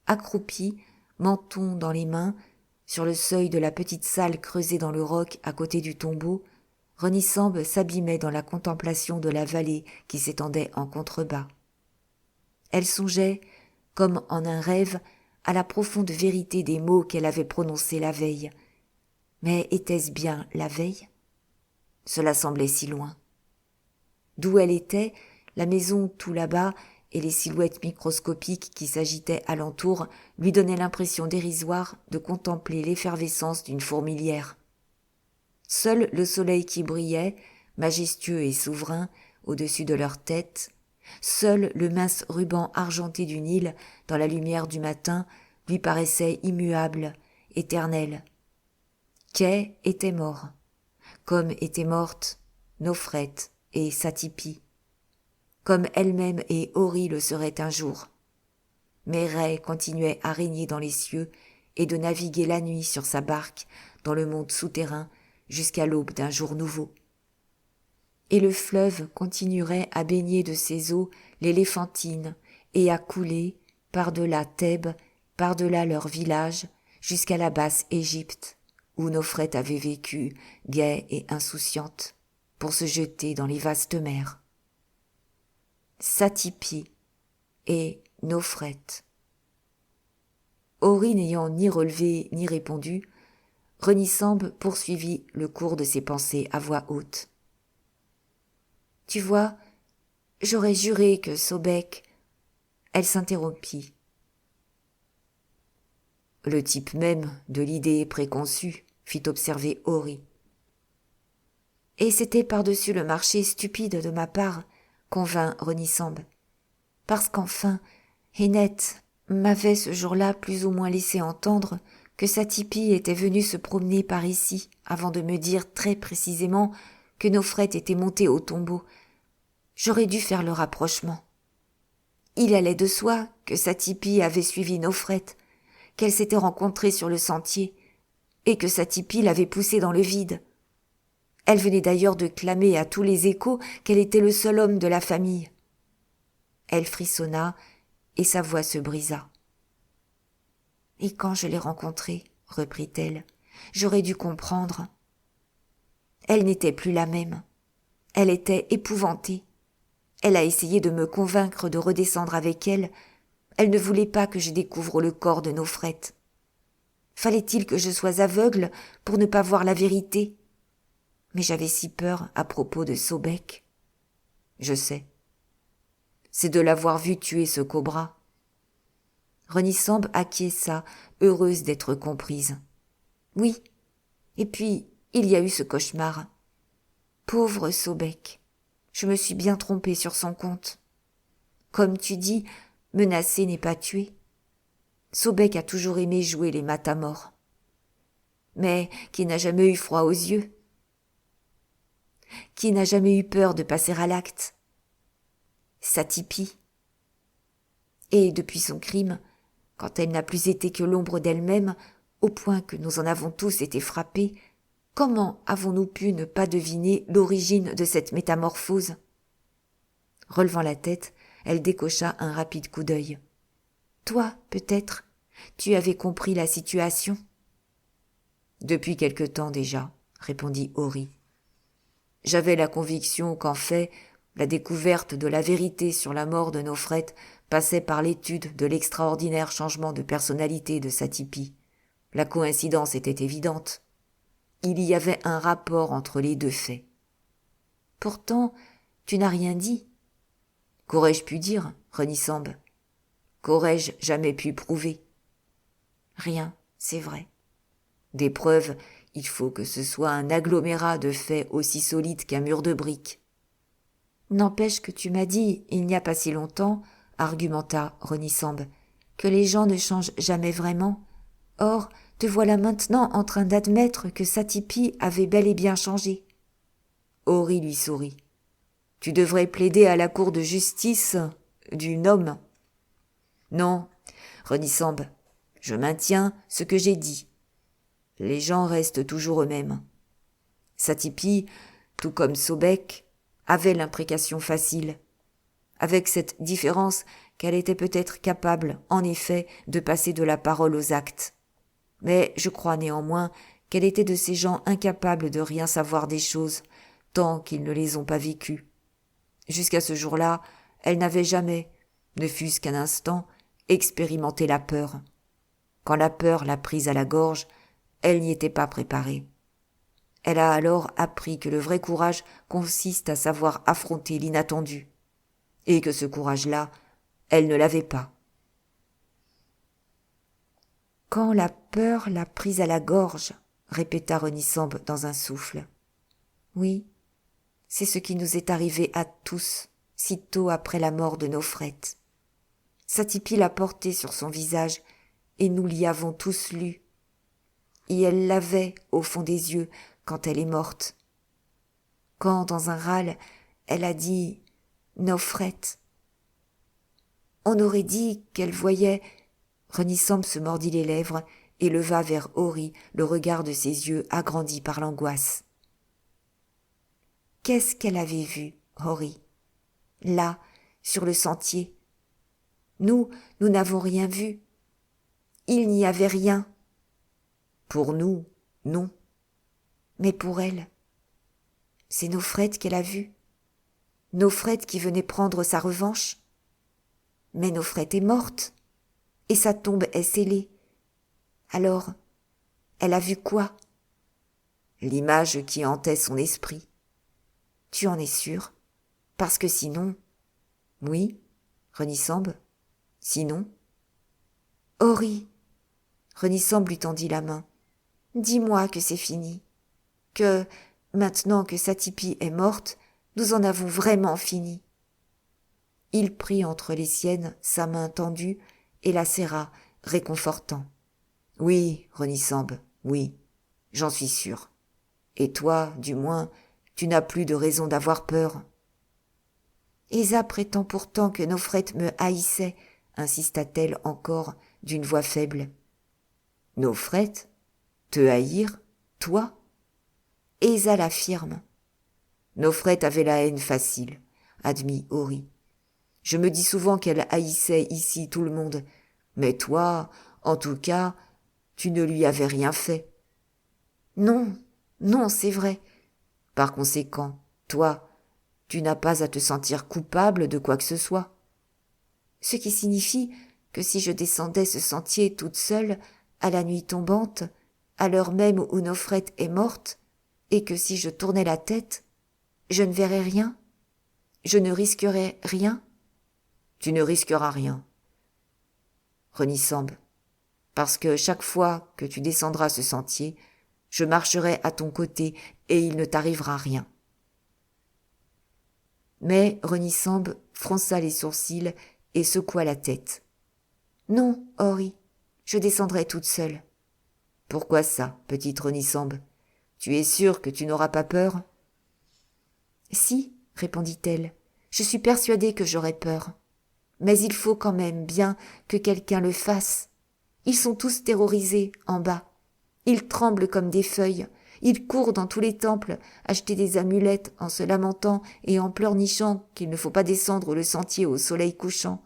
Accroupie, menton dans les mains, sur le seuil de la petite salle creusée dans le roc à côté du tombeau, Renisambe s'abîmait dans la contemplation de la vallée qui s'étendait en contrebas. Elle songeait, comme en un rêve, à la profonde vérité des mots qu'elle avait prononcés la veille. Mais était-ce bien la veille ? Cela semblait si loin. D'où elle était, la maison tout là-bas et les silhouettes microscopiques qui s'agitaient alentour lui donnaient l'impression dérisoire de contempler l'effervescence d'une fourmilière. Seul le soleil qui brillait, majestueux et souverain, au-dessus de leur tête, seul le mince ruban argenté du Nil, dans la lumière du matin, lui paraissait immuable, éternel. Kay était mort, comme étaient mortes Nofrette et Satipi, comme elle-même et Ori le seraient un jour. Mais Ray continuait à régner dans les cieux et de naviguer la nuit sur sa barque dans le monde souterrain jusqu'à l'aube d'un jour nouveau. Et le fleuve continuerait à baigner de ses eaux l'Éléphantine et à couler, par-delà Thèbes, par-delà leur village, jusqu'à la basse Égypte, où Nofrette avait vécu, gaie et insouciante, pour se jeter dans les vastes mers. Satipi et Nofrette. Ori n'ayant ni relevé ni répondu, Renisambe poursuivit le cours de ses pensées à voix haute. Tu vois, j'aurais juré que Sobek... » Elle s'interrompit. Le type même de l'idée préconçue, fit observer Ori. Et c'était par-dessus le marché stupide de ma part, convint Renisambe. Parce qu'enfin, Hennet m'avait ce jour-là plus ou moins laissé entendre que Satipi était venue se promener par ici avant de me dire très précisément que Nofret était monté au tombeau. J'aurais dû faire le rapprochement. Il allait de soi que Satipi avait suivi Nofret, qu'elle s'était rencontrée sur le sentier, et que Satipi l'avait poussée dans le vide. Elle venait d'ailleurs de clamer à tous les échos qu'elle était le seul homme de la famille. Elle frissonna et sa voix se brisa. « Et quand je l'ai rencontrée, reprit-elle, j'aurais dû comprendre. Elle n'était plus la même. Elle était épouvantée. Elle a essayé de me convaincre de redescendre avec elle. Elle ne voulait pas que je découvre le corps de Nofret. Fallait-il que je sois aveugle pour ne pas voir la vérité? Mais j'avais si peur à propos de Sobek. »« Je sais. C'est de l'avoir vu tuer ce cobra. » Renisambe acquiesça, heureuse d'être comprise. « Oui, et puis il y a eu ce cauchemar. Pauvre Sobek, je me suis bien trompée sur son compte. Comme tu dis, menacer n'est pas tuer. Sobek a toujours aimé jouer les matamores. Mais qui n'a jamais eu froid aux yeux? Qui n'a jamais eu peur de passer à l'acte? Satipi. Et depuis son crime, quand elle n'a plus été que l'ombre d'elle-même, au point que nous en avons tous été frappés, comment avons-nous pu ne pas deviner l'origine de cette métamorphose? » Relevant la tête, elle décocha un rapide coup d'œil. « Toi, peut-être, tu avais compris la situation ?»« Depuis quelque temps déjà, » répondit Ori. « J'avais la conviction qu'en fait, la découverte de la vérité sur la mort de Nofret passait par l'étude de l'extraordinaire changement de personnalité de Satipi. La coïncidence était évidente. Il y avait un rapport entre les deux faits. »« Pourtant, tu n'as rien dit. » »« Qu'aurais-je pu dire, Renisambe? Qu'aurais-je jamais pu prouver? » »« Rien, c'est vrai. » »« Des preuves, il faut que ce soit un agglomérat de faits aussi solide qu'un mur de briques. »« N'empêche que tu m'as dit, il n'y a pas si longtemps, argumenta Renisambe, que les gens ne changent jamais vraiment. Or, te voilà maintenant en train d'admettre que Satipi avait bel et bien changé. » Ori lui sourit. « Tu devrais plaider à la cour de justice du Nome. »« Non, Renisambe, je maintiens ce que j'ai dit. Les gens restent toujours eux-mêmes. Satipi, tout comme Sobek, avait l'imprécation facile, avec cette différence qu'elle était peut-être capable, en effet, de passer de la parole aux actes. Mais je crois néanmoins qu'elle était de ces gens incapables de rien savoir des choses, tant qu'ils ne les ont pas vécues. Jusqu'à ce jour-là, elle n'avait jamais, ne fût-ce qu'un instant, expérimenté la peur. Quand la peur l'a prise à la gorge, elle n'y était pas préparée. Elle a alors appris que le vrai courage consiste à savoir affronter l'inattendu, et que ce courage-là, elle ne l'avait pas. « Quand la peur l'a prise à la gorge, » répéta Renisambe dans un souffle. « Oui, c'est ce qui nous est arrivé à tous, sitôt après la mort de Nofret. Satipi l'a porté sur son visage, et nous l'y avons tous lu. Et elle l'avait au fond des yeux quand elle est morte. Quand, dans un râle, elle a dit « Nofret », on aurait dit qu'elle voyait... » Renisambe se mordit les lèvres et leva vers Ori le regard de ses yeux agrandis par l'angoisse. Qu'est-ce qu'elle avait vu, Ori? Là, sur le sentier. Nous n'avons rien vu. Il n'y avait rien. Pour nous, non. Mais pour elle, c'est Nofret qu'elle a vu. Nofret qui venait prendre sa revanche. Mais Nofret est morte, et sa tombe est scellée. Alors, elle a vu quoi? L'image qui hantait son esprit. Tu en es sûr? Parce que sinon... Oui, Renisambe, sinon? Ori, Renisambe lui tendit la main. Dis-moi que c'est fini. Que, maintenant que Satipi est morte, nous en avons vraiment fini. Il prit entre les siennes sa main tendue et la serra, réconfortant. Oui, Renisambe, oui, j'en suis sûr. Et toi, du moins, tu n'as plus de raison d'avoir peur. Esa prétend pourtant que Nofret me haïssait, insista-t-elle encore d'une voix faible. Nofret? Te haïr? Toi? Esa l'affirme. Nofret avait la haine facile, admit Ori. Je me dis souvent qu'elle haïssait ici tout le monde, mais toi, en tout cas, tu ne lui avais rien fait. Non, non, c'est vrai. Par conséquent, toi, tu n'as pas à te sentir coupable de quoi que ce soit. Ce qui signifie que si je descendais ce sentier toute seule, à la nuit tombante, à l'heure même où Nofret est morte, et que si je tournais la tête, je ne verrais rien, je ne risquerais rien. Tu ne risqueras rien. Renisambe, parce que chaque fois que tu descendras ce sentier, je marcherai à ton côté et il ne t'arrivera rien. Mais Renisambe fronça les sourcils et secoua la tête. Non, Ori, je descendrai toute seule. Pourquoi ça, petite Renisambe? Tu es sûre que tu n'auras pas peur? Si, répondit-elle, je suis persuadée que j'aurai peur. Mais il faut quand même bien que quelqu'un le fasse. Ils sont tous terrorisés, en bas. Ils tremblent comme des feuilles. Ils courent dans tous les temples, acheter des amulettes en se lamentant et en pleurnichant qu'il ne faut pas descendre le sentier au soleil couchant.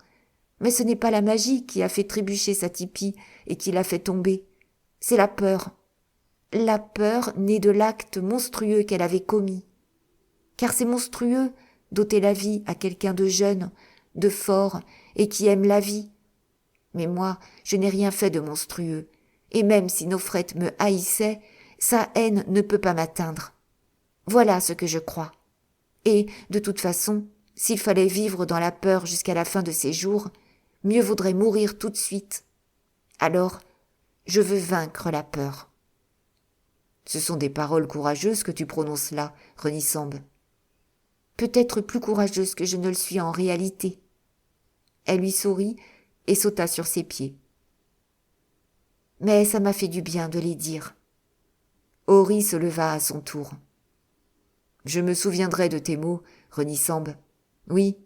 Mais ce n'est pas la magie qui a fait trébucher Satipi et qui l'a fait tomber. C'est la peur. La peur née de l'acte monstrueux qu'elle avait commis. Car c'est monstrueux d'ôter la vie à quelqu'un de jeune, de fort et qui aime la vie. Mais moi, je n'ai rien fait de monstrueux, et même si Nofret me haïssait, sa haine ne peut pas m'atteindre. Voilà ce que je crois. Et, de toute façon, s'il fallait vivre dans la peur jusqu'à la fin de ses jours, mieux vaudrait mourir tout de suite. Alors, je veux vaincre la peur. Ce sont des paroles courageuses que tu prononces là, Renisambe. Peut-être plus courageuse que je ne le suis en réalité. Elle lui sourit et sauta sur ses pieds. Mais ça m'a fait du bien de les dire. Ori se leva à son tour. Je me souviendrai de tes mots, Renisambe. Oui,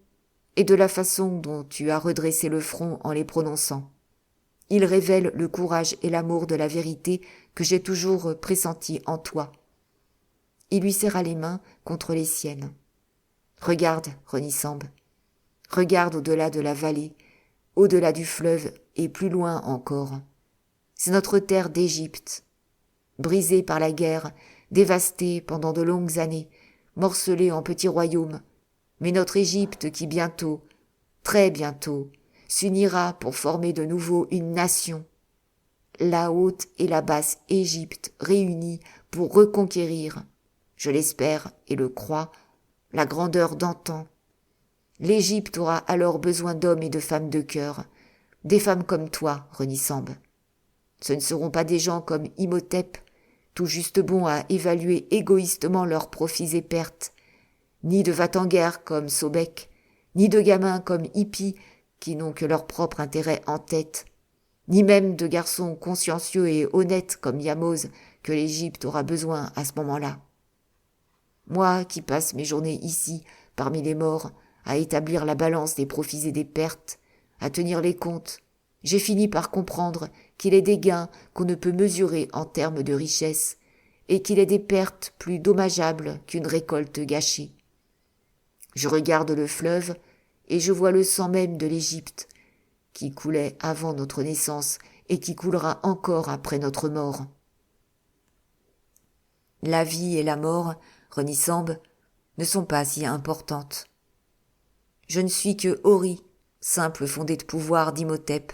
et de la façon dont tu as redressé le front en les prononçant. Ils révèlent le courage et l'amour de la vérité que j'ai toujours pressenti en toi. Il lui serra les mains contre les siennes. Regarde, Renisambe. Regarde au-delà de la vallée, au-delà du fleuve et plus loin encore. C'est notre terre d'Égypte, brisée par la guerre, dévastée pendant de longues années, morcelée en petits royaumes, mais notre Égypte qui bientôt, très bientôt, s'unira pour former de nouveau une nation. La haute et la basse Égypte réunies pour reconquérir, je l'espère et le crois, la grandeur d'antan. L'Égypte aura alors besoin d'hommes et de femmes de cœur, des femmes comme toi, Renisambe. Ce ne seront pas des gens comme Imhotep, tout juste bons à évaluer égoïstement leurs profits et pertes, ni de va-t-en-guerre comme Sobek, ni de gamins comme Hippi, qui n'ont que leur propre intérêt en tête, ni même de garçons consciencieux et honnêtes comme Yamose, que l'Égypte aura besoin à ce moment-là. Moi qui passe mes journées ici, parmi les morts, à établir la balance des profits et des pertes, à tenir les comptes, j'ai fini par comprendre qu'il est des gains qu'on ne peut mesurer en termes de richesse, et qu'il est des pertes plus dommageables qu'une récolte gâchée. Je regarde le fleuve, et je vois le sang même de l'Égypte, qui coulait avant notre naissance et qui coulera encore après notre mort. La vie et la mort, Renisambe, ne sont pas si importantes. Je ne suis que Ori, simple fondé de pouvoir d'Imhotep,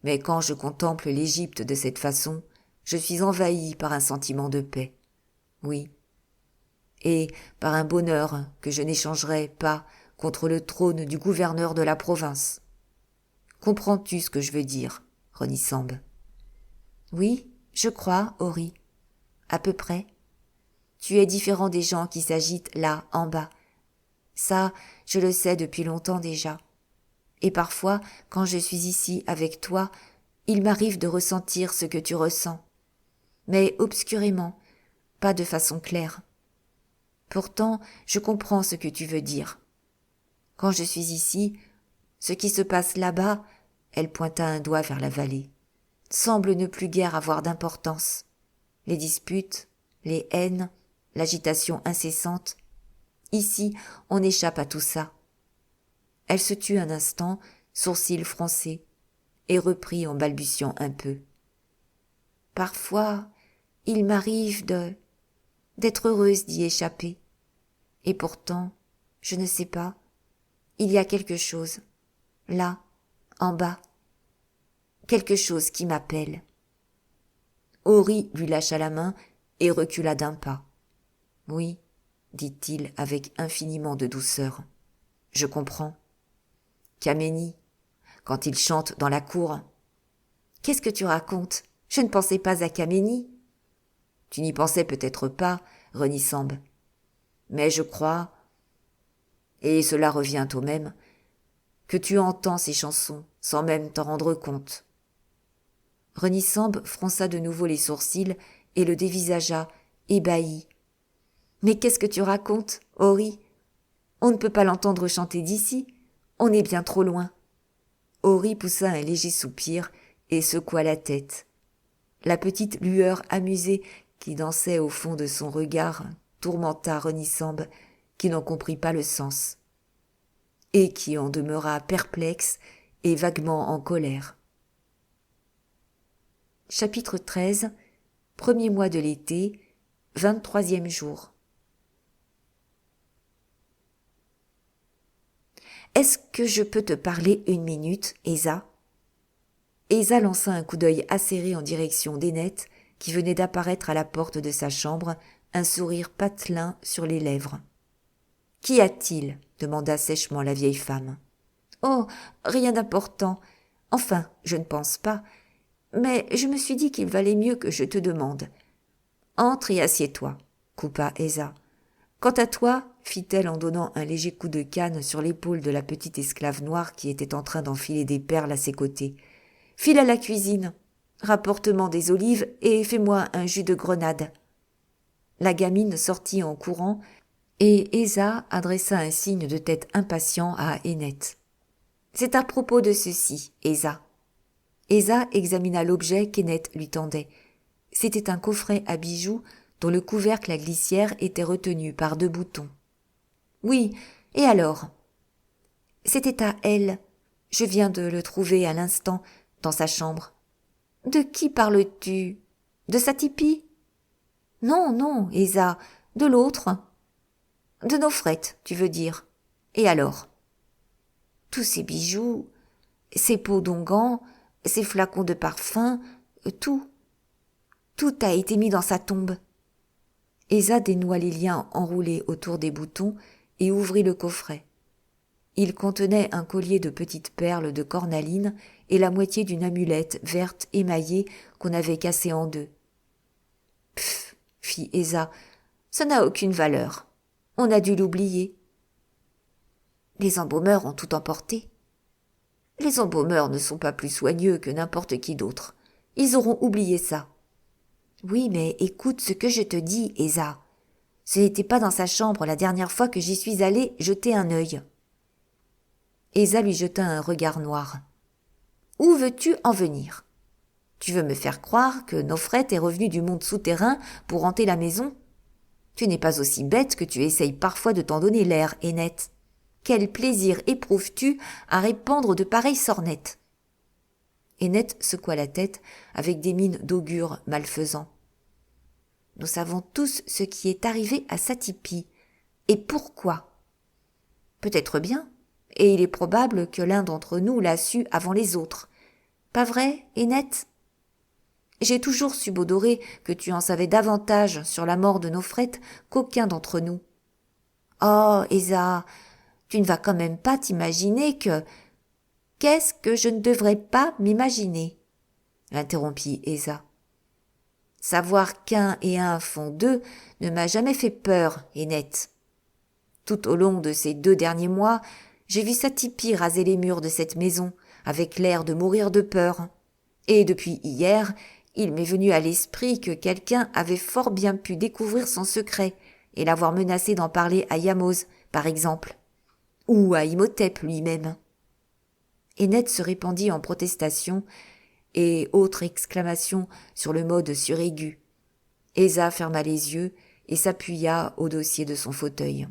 mais quand je contemple l'Égypte de cette façon, je suis envahi par un sentiment de paix. Oui. Et par un bonheur que je n'échangerai pas contre le trône du gouverneur de la province. Comprends-tu ce que je veux dire, Ronisambe? Oui, je crois, Ori. À peu près. Tu es différent des gens qui s'agitent là, en bas. Ça, je le sais depuis longtemps déjà. Et parfois, quand je suis ici avec toi, il m'arrive de ressentir ce que tu ressens. Mais obscurément, pas de façon claire. Pourtant, je comprends ce que tu veux dire. Quand je suis ici, ce qui se passe là-bas, elle pointa un doigt vers la vallée, semble ne plus guère avoir d'importance. Les disputes, les haines, l'agitation incessante. Ici, on échappe à tout ça. Elle se tut un instant, sourcils froncés, et reprit en balbutiant un peu. Parfois, il m'arrive d'être heureuse d'y échapper. Et pourtant, je ne sais pas, il y a quelque chose, là, en bas, quelque chose qui m'appelle. Ori lui lâcha la main et recula d'un pas. Oui, dit-il avec infiniment de douceur. Je comprends. Kameni, quand il chante dans la cour. Qu'est-ce que tu racontes? Je ne pensais pas à Kameni. Tu n'y pensais peut-être pas, Renisambe. Mais je crois, et cela revient au même, que tu entends ces chansons sans même t'en rendre compte. Renisambe fronça de nouveau les sourcils et le dévisagea, ébahi. Mais qu'est-ce que tu racontes, Ori? On ne peut pas l'entendre chanter d'ici. On est bien trop loin. Ori poussa un léger soupir et secoua la tête. La petite lueur amusée qui dansait au fond de son regard tourmenta Renisambe, qui n'en comprit pas le sens, et qui en demeura perplexe et vaguement en colère. Chapitre 13. Premier mois de l'été, 23e jour. Est-ce que je peux te parler une minute, Esa? Esa lança un coup d'œil acéré en direction d'Eneth, qui venait d'apparaître à la porte de sa chambre, un sourire patelin sur les lèvres. « Qu'y a-t-il » demanda sèchement la vieille femme. « Oh, rien d'important. Enfin, je ne pense pas. Mais je me suis dit qu'il valait mieux que je te demande. »« Entre et assieds-toi » coupa Esa. « Quant à toi, fit-elle en donnant un léger coup de canne sur l'épaule de la petite esclave noire qui était en train d'enfiler des perles à ses côtés. « File à la cuisine, rapporte-moi des olives et fais-moi un jus de grenade. » La gamine sortit en courant et Esa adressa un signe de tête impatient à Eneth. « C'est à propos de ceci, Esa. » Esa examina l'objet qu'Eneth lui tendait. C'était un coffret à bijoux dont le couvercle à glissière était retenu par 2 boutons. « Oui, et alors ?»« C'était à elle. Je viens de le trouver à l'instant, dans sa chambre. »« De qui parles-tu? De Satipi ?»« Non, non, Esa, de l'autre. »« De Nofrette, tu veux dire. Et alors ?»« Tous ces bijoux, ces pots d'onguents, ces flacons de parfum, tout a été mis dans sa tombe. » Esa dénoua les liens enroulés autour des boutons et ouvrit le coffret. Il contenait un collier de petites perles de cornaline et la moitié d'une amulette verte émaillée qu'on avait cassée en 2. « Pfff » fit Esa, « ça n'a aucune valeur. On a dû l'oublier. » Les embaumeurs ont tout emporté. Les embaumeurs ne sont pas plus soigneux que n'importe qui d'autre. Ils auront oublié ça. Oui, mais écoute ce que je te dis, Esa. Ce n'était pas dans sa chambre la dernière fois que j'y suis allée jeter un œil. Esa lui jeta un regard noir. Où veux-tu en venir? Tu veux me faire croire que Nofrette est revenue du monde souterrain pour hanter la maison? Tu n'es pas aussi bête que tu essayes parfois de t'en donner l'air, Eneth. Quel plaisir éprouves-tu à répandre de pareilles sornettes? Eneth secoua la tête avec des mines d'augure malfaisant. Nous savons tous ce qui est arrivé à Satipi. Et pourquoi? Peut-être bien, et il est probable que l'un d'entre nous l'a su avant les autres. Pas vrai, Eneth? J'ai toujours subodoré que tu en savais davantage sur la mort de Nofrette qu'aucun d'entre nous. Oh, Esa, Tu ne vas quand même pas t'imaginer que… Qu'est-ce que je ne devrais pas m'imaginer? L'interrompit Esa. Savoir qu'un et un font deux ne m'a jamais fait peur, Ennet. Tout au long de ces 2 derniers mois, j'ai vu Satipi raser les murs de cette maison, avec l'air de mourir de peur. Et depuis hier, il m'est venu à l'esprit que quelqu'un avait fort bien pu découvrir son secret et l'avoir menacé d'en parler à Yamos, par exemple. Ou à Imhotep lui-même. Ennet se répandit en protestations et autres exclamations sur le mode suraigu. Esa ferma les yeux et s'appuya au dossier de son fauteuil.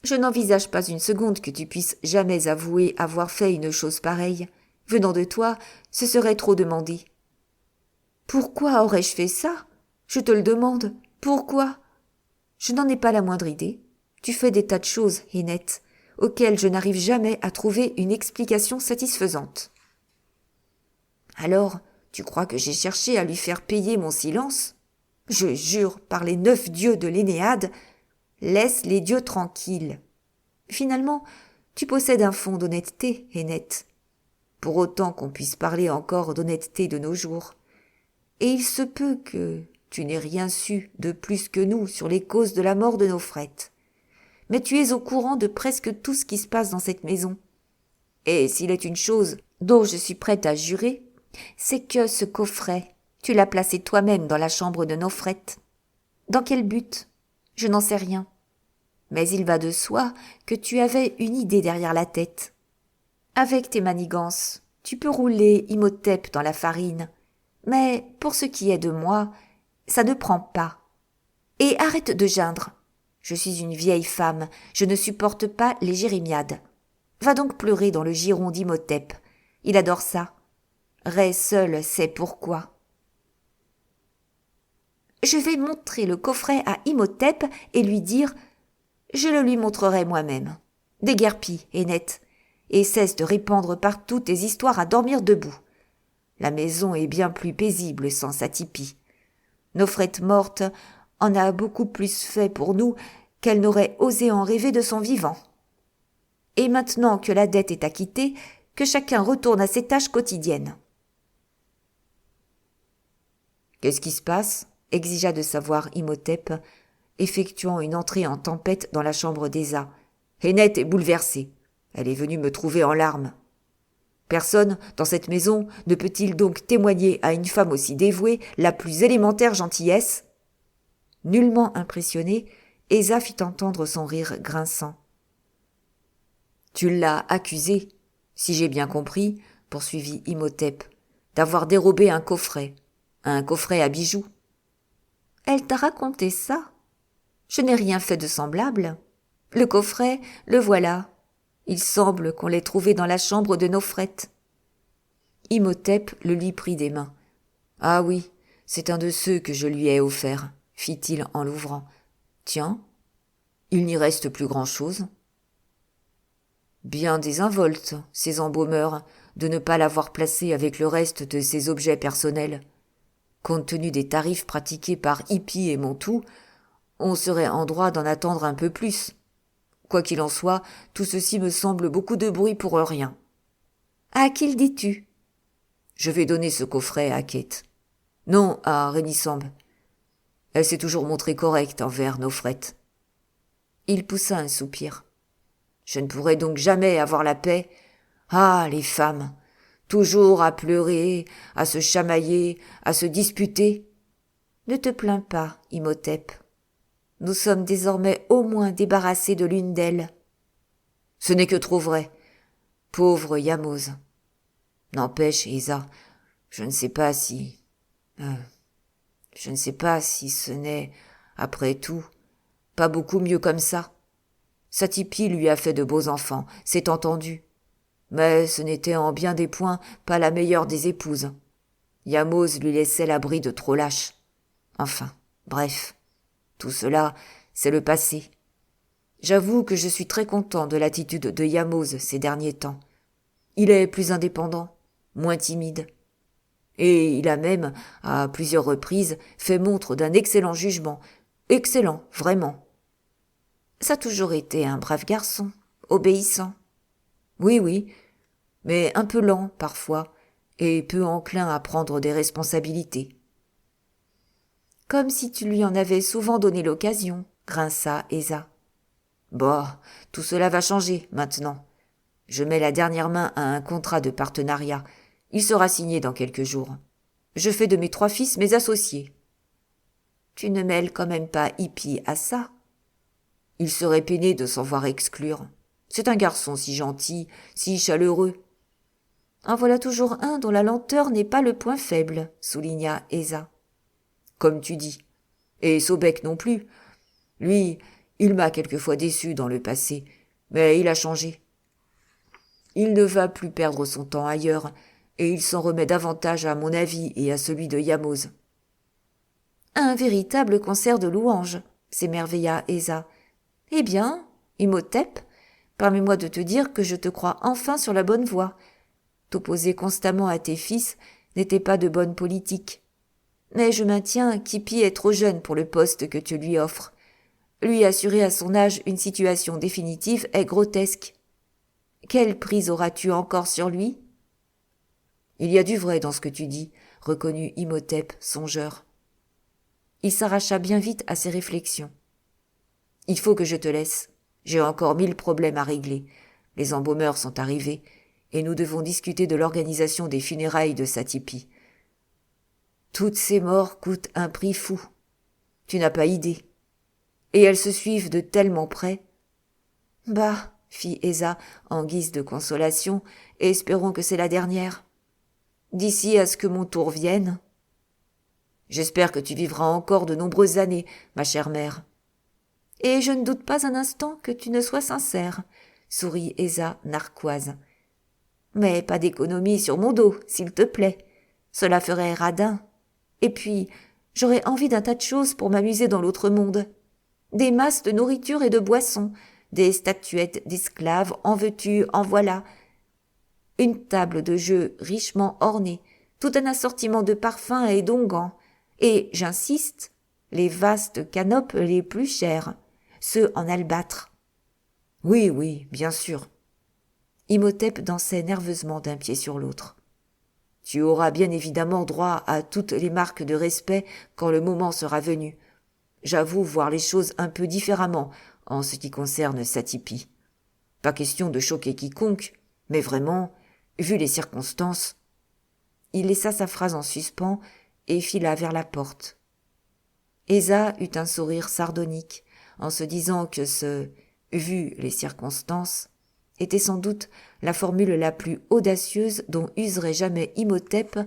Je n'envisage pas une seconde que tu puisses jamais avouer avoir fait une chose pareille. Venant de toi, ce serait trop demandé. Pourquoi aurais-je fait ça? Je te le demande. Pourquoi? Je n'en ai pas la moindre idée. Tu fais des tas de choses, Ennet, auxquelles je n'arrive jamais à trouver une explication satisfaisante. Alors, tu crois que j'ai cherché à lui faire payer mon silence? Je jure par les 9 dieux de l'Énéade, laisse les dieux tranquilles. Finalement, tu possèdes un fond d'honnêteté, Ennet. Pour autant qu'on puisse parler encore d'honnêteté de nos jours. Et il se peut que tu n'aies rien su de plus que nous sur les causes de la mort de Nofret. Mais tu es au courant de presque tout ce qui se passe dans cette maison. Et s'il est une chose dont je suis prête à jurer, c'est que ce coffret, tu l'as placé toi-même dans la chambre de Nofret. Dans quel but? Je n'en sais rien. Mais il va de soi que tu avais une idée derrière la tête. Avec tes manigances, tu peux rouler Imhotep dans la farine. Mais pour ce qui est de moi, ça ne prend pas. Et arrête de geindre. Je suis une vieille femme, je ne supporte pas les jérémiades. Va donc pleurer dans le giron d'Imhotep. Il adore ça. Ré seul sait pourquoi. Je vais montrer le coffret à Imhotep et lui dire « Je le lui montrerai moi-même. Déguerpis, Ennet, et cesse de répandre partout tes histoires à dormir debout. La maison est bien plus paisible sans Satipi. Nofret morte en a beaucoup plus fait pour nous qu'elle n'aurait osé en rêver de son vivant. Et maintenant que la dette est acquittée, que chacun retourne à ses tâches quotidiennes. » « Qu'est-ce qui se passe ?» exigea de savoir Imhotep, effectuant une entrée en tempête dans la chambre d'Esa. Ennet est bouleversée. Elle est venue me trouver en larmes. Personne dans cette maison ne peut-il donc témoigner à une femme aussi dévouée la plus élémentaire gentillesse? Nullement impressionné, Esa fit entendre son rire grinçant. Tu l'as accusée, si j'ai bien compris, poursuivit Imhotep, d'avoir dérobé un coffret à bijoux. Elle t'a raconté ça? Je n'ai rien fait de semblable. Le coffret, le voilà. Il semble qu'on l'ait trouvé dans la chambre de Nofret. Imhotep le lui prit des mains. Ah oui, c'est un de ceux que je lui ai offerts, fit-il en l'ouvrant. Tiens, il n'y reste plus grand-chose. Bien désinvolte, ces embaumeurs, de ne pas l'avoir placé avec le reste de ses objets personnels. Compte tenu des tarifs pratiqués par Hippie et Montou, on serait en droit d'en attendre un peu plus. Quoi qu'il en soit, tout ceci me semble beaucoup de bruit pour rien. À qui le dis-tu? Je vais donner ce coffret à Kate. Non, à Rénisambe. Elle s'est toujours montrée correcte envers Nofret. Il poussa un soupir. Je ne pourrai donc jamais avoir la paix. Ah, les femmes! Toujours à pleurer, à se chamailler, à se disputer. Ne te plains pas, Imhotep. Nous sommes désormais au moins débarrassés de l'une d'elles. Ce n'est que trop vrai. Pauvre Yamos. N'empêche, Esa, je ne sais pas si ce n'est, après tout, pas beaucoup mieux comme ça. Satipi lui a fait de beaux enfants, c'est entendu. Mais ce n'était en bien des points pas la meilleure des épouses. Yamos lui laissait l'abri de trop lâches. Enfin, bref, tout cela, c'est le passé. J'avoue que je suis très content de l'attitude de Yamos ces derniers temps. Il est plus indépendant, moins timide. Et il a même, à plusieurs reprises, fait montre d'un excellent jugement. Excellent, vraiment. Ça a toujours été un brave garçon, obéissant. Oui, oui, mais un peu lent parfois, et peu enclin à prendre des responsabilités. Comme si tu lui en avais souvent donné l'occasion, grinça Esa. Bah, tout cela va changer maintenant. Je mets la dernière main à un contrat de partenariat. Il sera signé dans quelques jours. Je fais de mes 3 fils mes associés. Tu ne mêles quand même pas Hippie à ça. Il serait peiné de s'en voir exclure. C'est un garçon si gentil, si chaleureux. En voilà toujours un dont la lenteur n'est pas le point faible, souligna Esa. Comme tu dis. Et Sobek non plus. Lui, il m'a quelquefois déçu dans le passé, mais il a changé. Il ne va plus perdre son temps ailleurs, et il s'en remet davantage à mon avis et à celui de Yamoz. Un véritable concert de louanges, s'émerveilla Esa. Eh bien, Imhotep, permets-moi de te dire que je te crois enfin sur la bonne voie. T'opposer constamment à tes fils n'était pas de bonne politique. Mais je maintiens qu'Hippie est trop jeune pour le poste que tu lui offres. Lui assurer à son âge une situation définitive est grotesque. Quelle prise auras-tu encore sur lui? Il y a du vrai dans ce que tu dis, reconnut Imhotep, songeur. Il s'arracha bien vite à ses réflexions. Il faut que je te laisse. J'ai encore 1000 problèmes à régler. Les embaumeurs sont arrivés, et nous devons discuter de l'organisation des funérailles de Satipi. Toutes ces morts coûtent un prix fou. Tu n'as pas idée. Et elles se suivent de tellement près. Bah, fit Esa en guise de consolation, et espérons que c'est la dernière. D'ici à ce que mon tour vienne. J'espère que tu vivras encore de nombreuses années, ma chère mère. Et je ne doute pas un instant que tu ne sois sincère, sourit Esa narquoise. Mais pas d'économie sur mon dos, s'il te plaît. Cela ferait radin. Et puis, j'aurais envie d'un tas de choses pour m'amuser dans l'autre monde. Des masses de nourriture et de boissons, des statuettes d'esclaves, en veux-tu, en voilà. Une table de jeu richement ornée, tout un assortiment de parfums et d'onguents, et, j'insiste, les vastes canopes les plus chères, ceux en albâtre. Oui, oui, bien sûr. Imhotep dansait nerveusement d'un pied sur l'autre. Tu auras bien évidemment droit à toutes les marques de respect quand le moment sera venu. J'avoue voir les choses un peu différemment en ce qui concerne Satipi. Pas question de choquer quiconque, mais vraiment, vu les circonstances. Il laissa sa phrase en suspens et fila vers la porte. Esa eut un sourire sardonique en se disant que ce « vu les circonstances » était sans doute la formule la plus audacieuse dont userait jamais Imhotep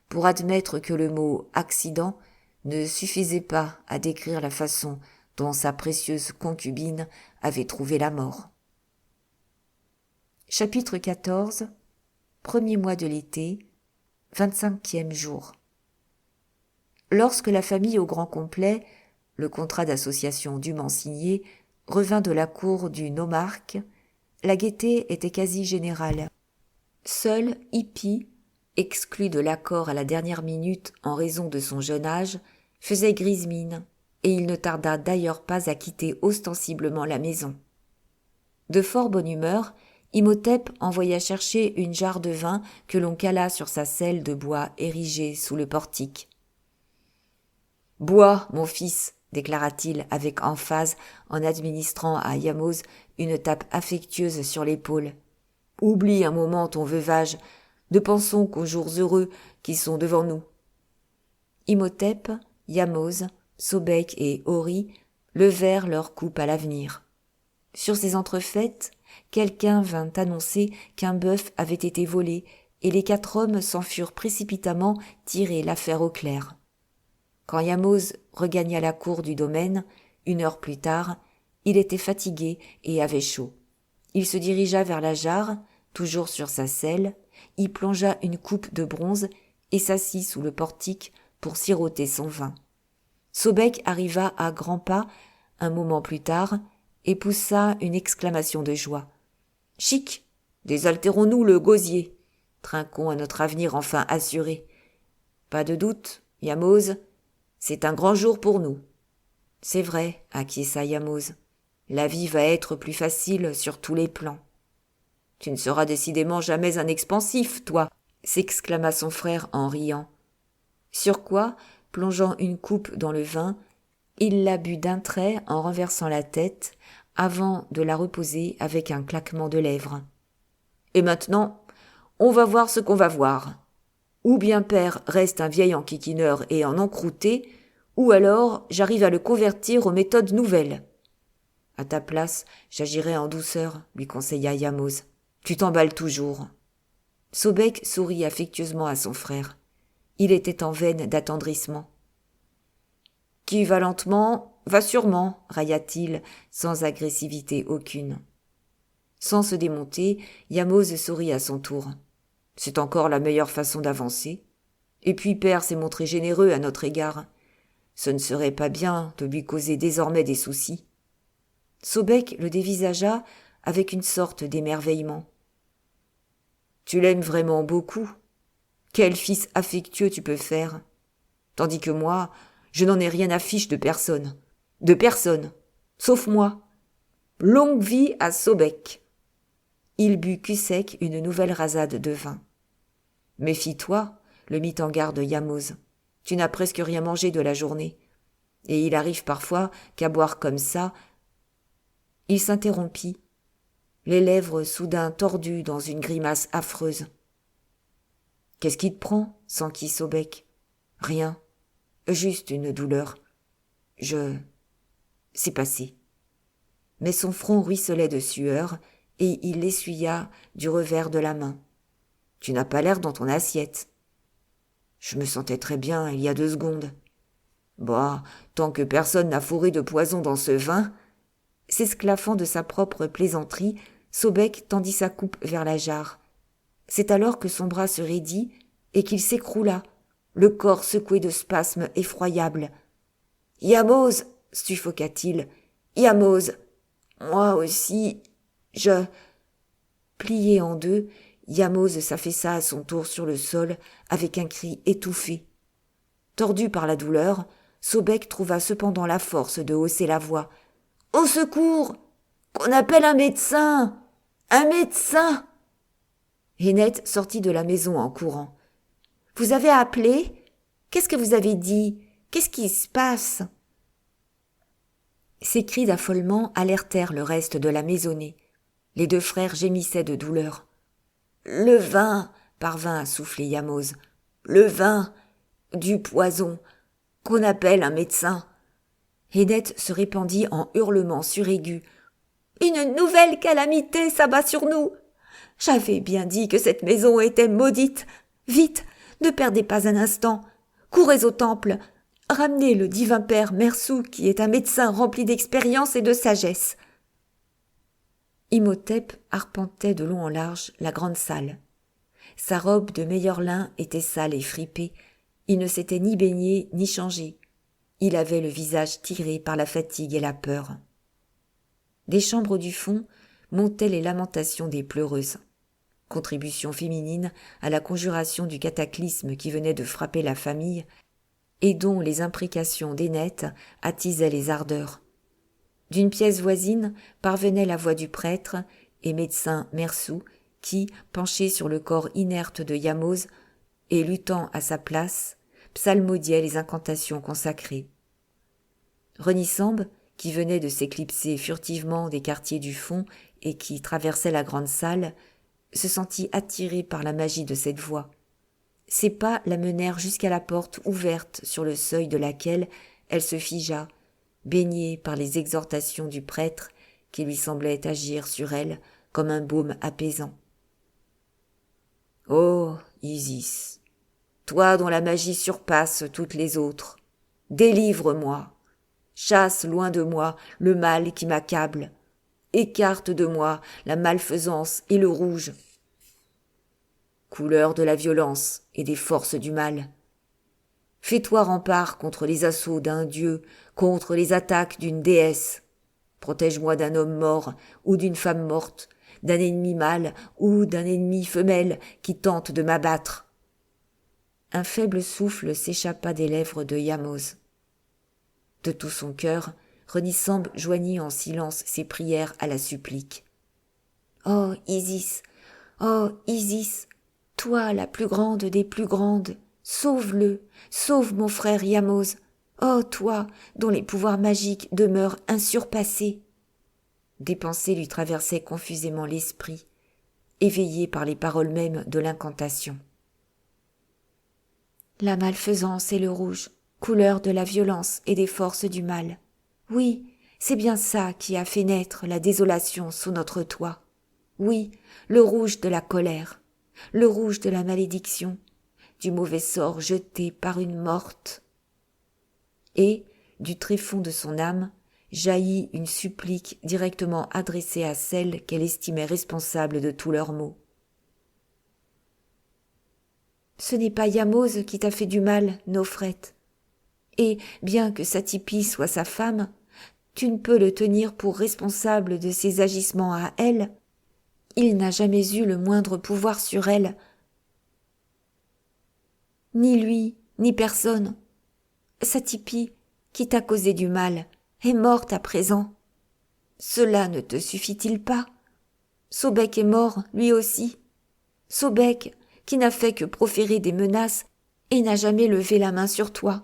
pour admettre que le mot « accident » ne suffisait pas à décrire la façon dont sa précieuse concubine avait trouvé la mort. Chapitre 14. Premier mois de l'été, 25e jour. Lorsque la famille au grand complet, le contrat d'association dûment signé, revint de la cour du nomarque, la gaieté était quasi générale. Seul Hippie, exclu de l'accord à la dernière minute en raison de son jeune âge, faisait grise mine, et il ne tarda d'ailleurs pas à quitter ostensiblement la maison. De fort bonne humeur, Imhotep envoya chercher une jarre de vin que l'on cala sur sa selle de bois érigée sous le portique. « Bois, mon fils !» déclara-t-il avec emphase en administrant à Yamoz une tape affectueuse sur l'épaule. « Oublie un moment ton veuvage, ne pensons qu'aux jours heureux qui sont devant nous. » Imhotep, Yamoz, Sobek et Ori levèrent leur coupe à l'avenir. Sur ces entrefaites, quelqu'un vint annoncer qu'un bœuf avait été volé et les 4 hommes s'en furent précipitamment tirer l'affaire au clair. Quand Yamoz regagna la cour du domaine, 1 heure plus tard, il était fatigué et avait chaud. Il se dirigea vers la jarre, toujours sur sa selle, y plongea une coupe de bronze et s'assit sous le portique pour siroter son vin. Sobek arriva à grands pas, un moment plus tard, et poussa une exclamation de joie. « Chic, désaltérons-nous le gosier. Trinquons à notre avenir enfin assuré. Pas de doute, Yamoz, c'est un grand jour pour nous. » « C'est vrai, acquiesça Yamoz. La vie va être plus facile sur tous les plans. Tu ne seras décidément jamais un expansif, toi, s'exclama son frère en riant. Sur quoi, plongeant une coupe dans le vin, il la but d'un trait en renversant la tête, avant de la reposer avec un claquement de lèvres. Et maintenant, on va voir ce qu'on va voir. Ou bien père reste un vieil enquiquineur et en encrouté, ou alors j'arrive à le convertir aux méthodes nouvelles. À ta place, j'agirais en douceur, lui conseilla Yamoz. Tu t'emballes toujours. Sobek sourit affectueusement à son frère. Il était en veine d'attendrissement. Qui va lentement, va sûrement, railla-t-il, sans agressivité aucune. Sans se démonter, Yamoz sourit à son tour. C'est encore la meilleure façon d'avancer. Et puis père s'est montré généreux à notre égard. Ce ne serait pas bien de lui causer désormais des soucis. Sobek le dévisagea avec une sorte d'émerveillement. Tu l'aimes vraiment beaucoup. Quel fils affectueux tu peux faire. Tandis que moi, je n'en ai rien à fiche de personne. De personne. Sauf moi. Longue vie à Sobek. Il but cul-sec une nouvelle rasade de vin. Méfie-toi, le mit en garde Yamoz. Tu n'as presque rien mangé de la journée. Et il arrive parfois qu'à boire comme ça. Il s'interrompit, les lèvres soudain tordues dans une grimace affreuse. Qu'est-ce qui te prend, s'enquit Sobek. Rien, juste une douleur. C'est passé. Mais son front ruisselait de sueur et il l'essuya du revers de la main. Tu n'as pas l'air dans ton assiette. Je me sentais très bien il y a 2 secondes. Bah, tant que personne n'a fourré de poison dans ce vin. S'esclaffant de sa propre plaisanterie, Sobek tendit sa coupe vers la jarre. C'est alors que son bras se raidit et qu'il s'écroula, le corps secoué de spasmes effroyables. « Yamoz !» suffoqua-t-il. « Yamoz ! Moi aussi, je... » Plié en deux, Yamoz s'affaissa à son tour sur le sol avec un cri étouffé. Tordu par la douleur, Sobek trouva cependant la force de hausser la voix. « Au secours ! Qu'on appelle un médecin ! Un médecin !» Hennet sortit de la maison en courant. « Vous avez appelé ? Qu'est-ce que vous avez dit ? Qu'est-ce qui se passe ?» Ces cris d'affolement alertèrent le reste de la maisonnée. Les 2 frères gémissaient de douleur. « Le vin !» parvint à souffler Yamoz. « Le vin ! Du poison ! Qu'on appelle un médecin !» Hennet se répandit en hurlements suraigus. « Une nouvelle calamité s'abat sur nous ! J'avais bien dit que cette maison était maudite. Vite, ne perdez pas un instant. Courez au temple. Ramenez le divin père Mersou, qui est un médecin rempli d'expérience et de sagesse. » Imhotep arpentait de long en large la grande salle. Sa robe de meilleur lin était sale et fripée. Il ne s'était ni baigné ni changé. Il avait le visage tiré par la fatigue et la peur. Des chambres du fond montaient les lamentations des pleureuses. Contribution féminine à la conjuration du cataclysme qui venait de frapper la famille et dont les imprécations d'Hennet attisaient les ardeurs. D'une pièce voisine parvenait la voix du prêtre et médecin Mersou qui, penché sur le corps inerte de Yamoz et luttant à sa place, psalmodiait les incantations consacrées. Renisambe, qui venait de s'éclipser furtivement des quartiers du fond et qui traversait la grande salle, se sentit attiré par la magie de cette voix. Ses pas la menèrent jusqu'à la porte ouverte sur le seuil de laquelle elle se figea, baignée par les exhortations du prêtre qui lui semblait agir sur elle comme un baume apaisant. « Oh, Isis, toi dont la magie surpasse toutes les autres, délivre-moi, chasse loin de moi le mal qui m'accable, écarte de moi la malfaisance et le rouge. Couleur de la violence et des forces du mal. Fais-toi rempart contre les assauts d'un dieu, contre les attaques d'une déesse. Protège-moi d'un homme mort ou d'une femme morte, d'un ennemi mâle ou d'un ennemi femelle qui tente de m'abattre. » Un faible souffle s'échappa des lèvres de Yamoz. De tout son cœur, Renisambe joignit en silence ses prières à la supplique. « Oh, Isis, toi la plus grande des plus grandes, sauve-le, sauve mon frère Yamos. Oh, toi, dont les pouvoirs magiques demeurent insurpassés. » Des pensées lui traversaient confusément l'esprit, éveillées par les paroles mêmes de l'incantation. La malfaisance et le rouge, couleur de la violence et des forces du mal. Oui, c'est bien ça qui a fait naître la désolation sous notre toit. Oui, le rouge de la colère, le rouge de la malédiction, du mauvais sort jeté par une morte. Et, du tréfonds de son âme, jaillit une supplique directement adressée à celle qu'elle estimait responsable de tous leurs maux. Ce n'est pas Yamos qui t'a fait du mal, Nofret. Et, bien que Satipi soit sa femme, tu ne peux le tenir pour responsable de ses agissements à elle. Il n'a jamais eu le moindre pouvoir sur elle. Ni lui, ni personne. Satipi, qui t'a causé du mal, est morte à présent. Cela ne te suffit-il pas? Sobek est mort, lui aussi. Sobek, qui n'a fait que proférer des menaces et n'a jamais levé la main sur toi.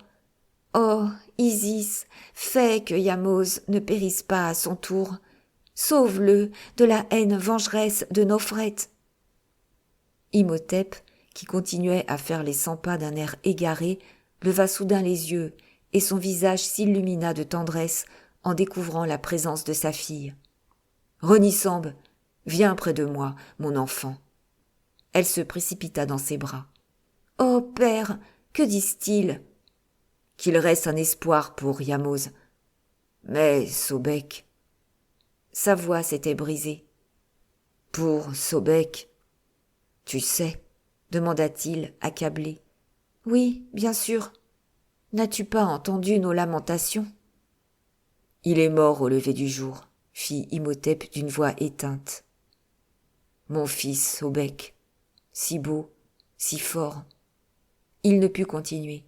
Oh, Isis, fais que Yamos ne périsse pas à son tour. Sauve-le de la haine vengeresse de Nofret. Imhotep, qui continuait à faire les 100 pas d'un air égaré, leva soudain les yeux et son visage s'illumina de tendresse en découvrant la présence de sa fille. « Renisambe, viens près de moi, mon enfant. » Elle se précipita dans ses bras. « Oh, père, que disent-ils » ? Qu'il reste un espoir pour Yamos. Mais Sobek... Sa voix s'était brisée. « Pour Sobek... Tu sais ?» demanda-t-il, accablé. « Oui, bien sûr. N'as-tu pas entendu nos lamentations ?»« Il est mort au lever du jour, » fit Imhotep d'une voix éteinte. « Mon fils Sobek, si beau, si fort. » Il ne put continuer.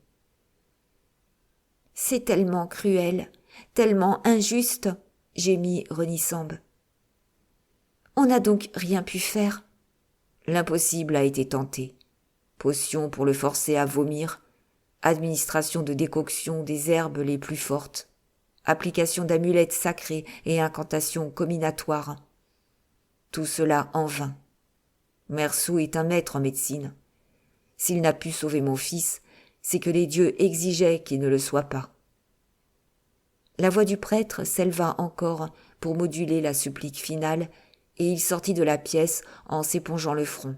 « C'est tellement cruel, tellement injuste, » gémit Renisambe. « On n'a donc rien pu faire. » L'impossible a été tenté. Potion pour le forcer à vomir, administration de décoction des herbes les plus fortes, application d'amulettes sacrées et incantations combinatoires. Tout cela en vain. Mersou est un maître en médecine. S'il n'a pu sauver mon fils, c'est que les dieux exigeaient qu'il ne le soit pas. La voix du prêtre s'éleva encore pour moduler la supplique finale, et il sortit de la pièce en s'épongeant le front.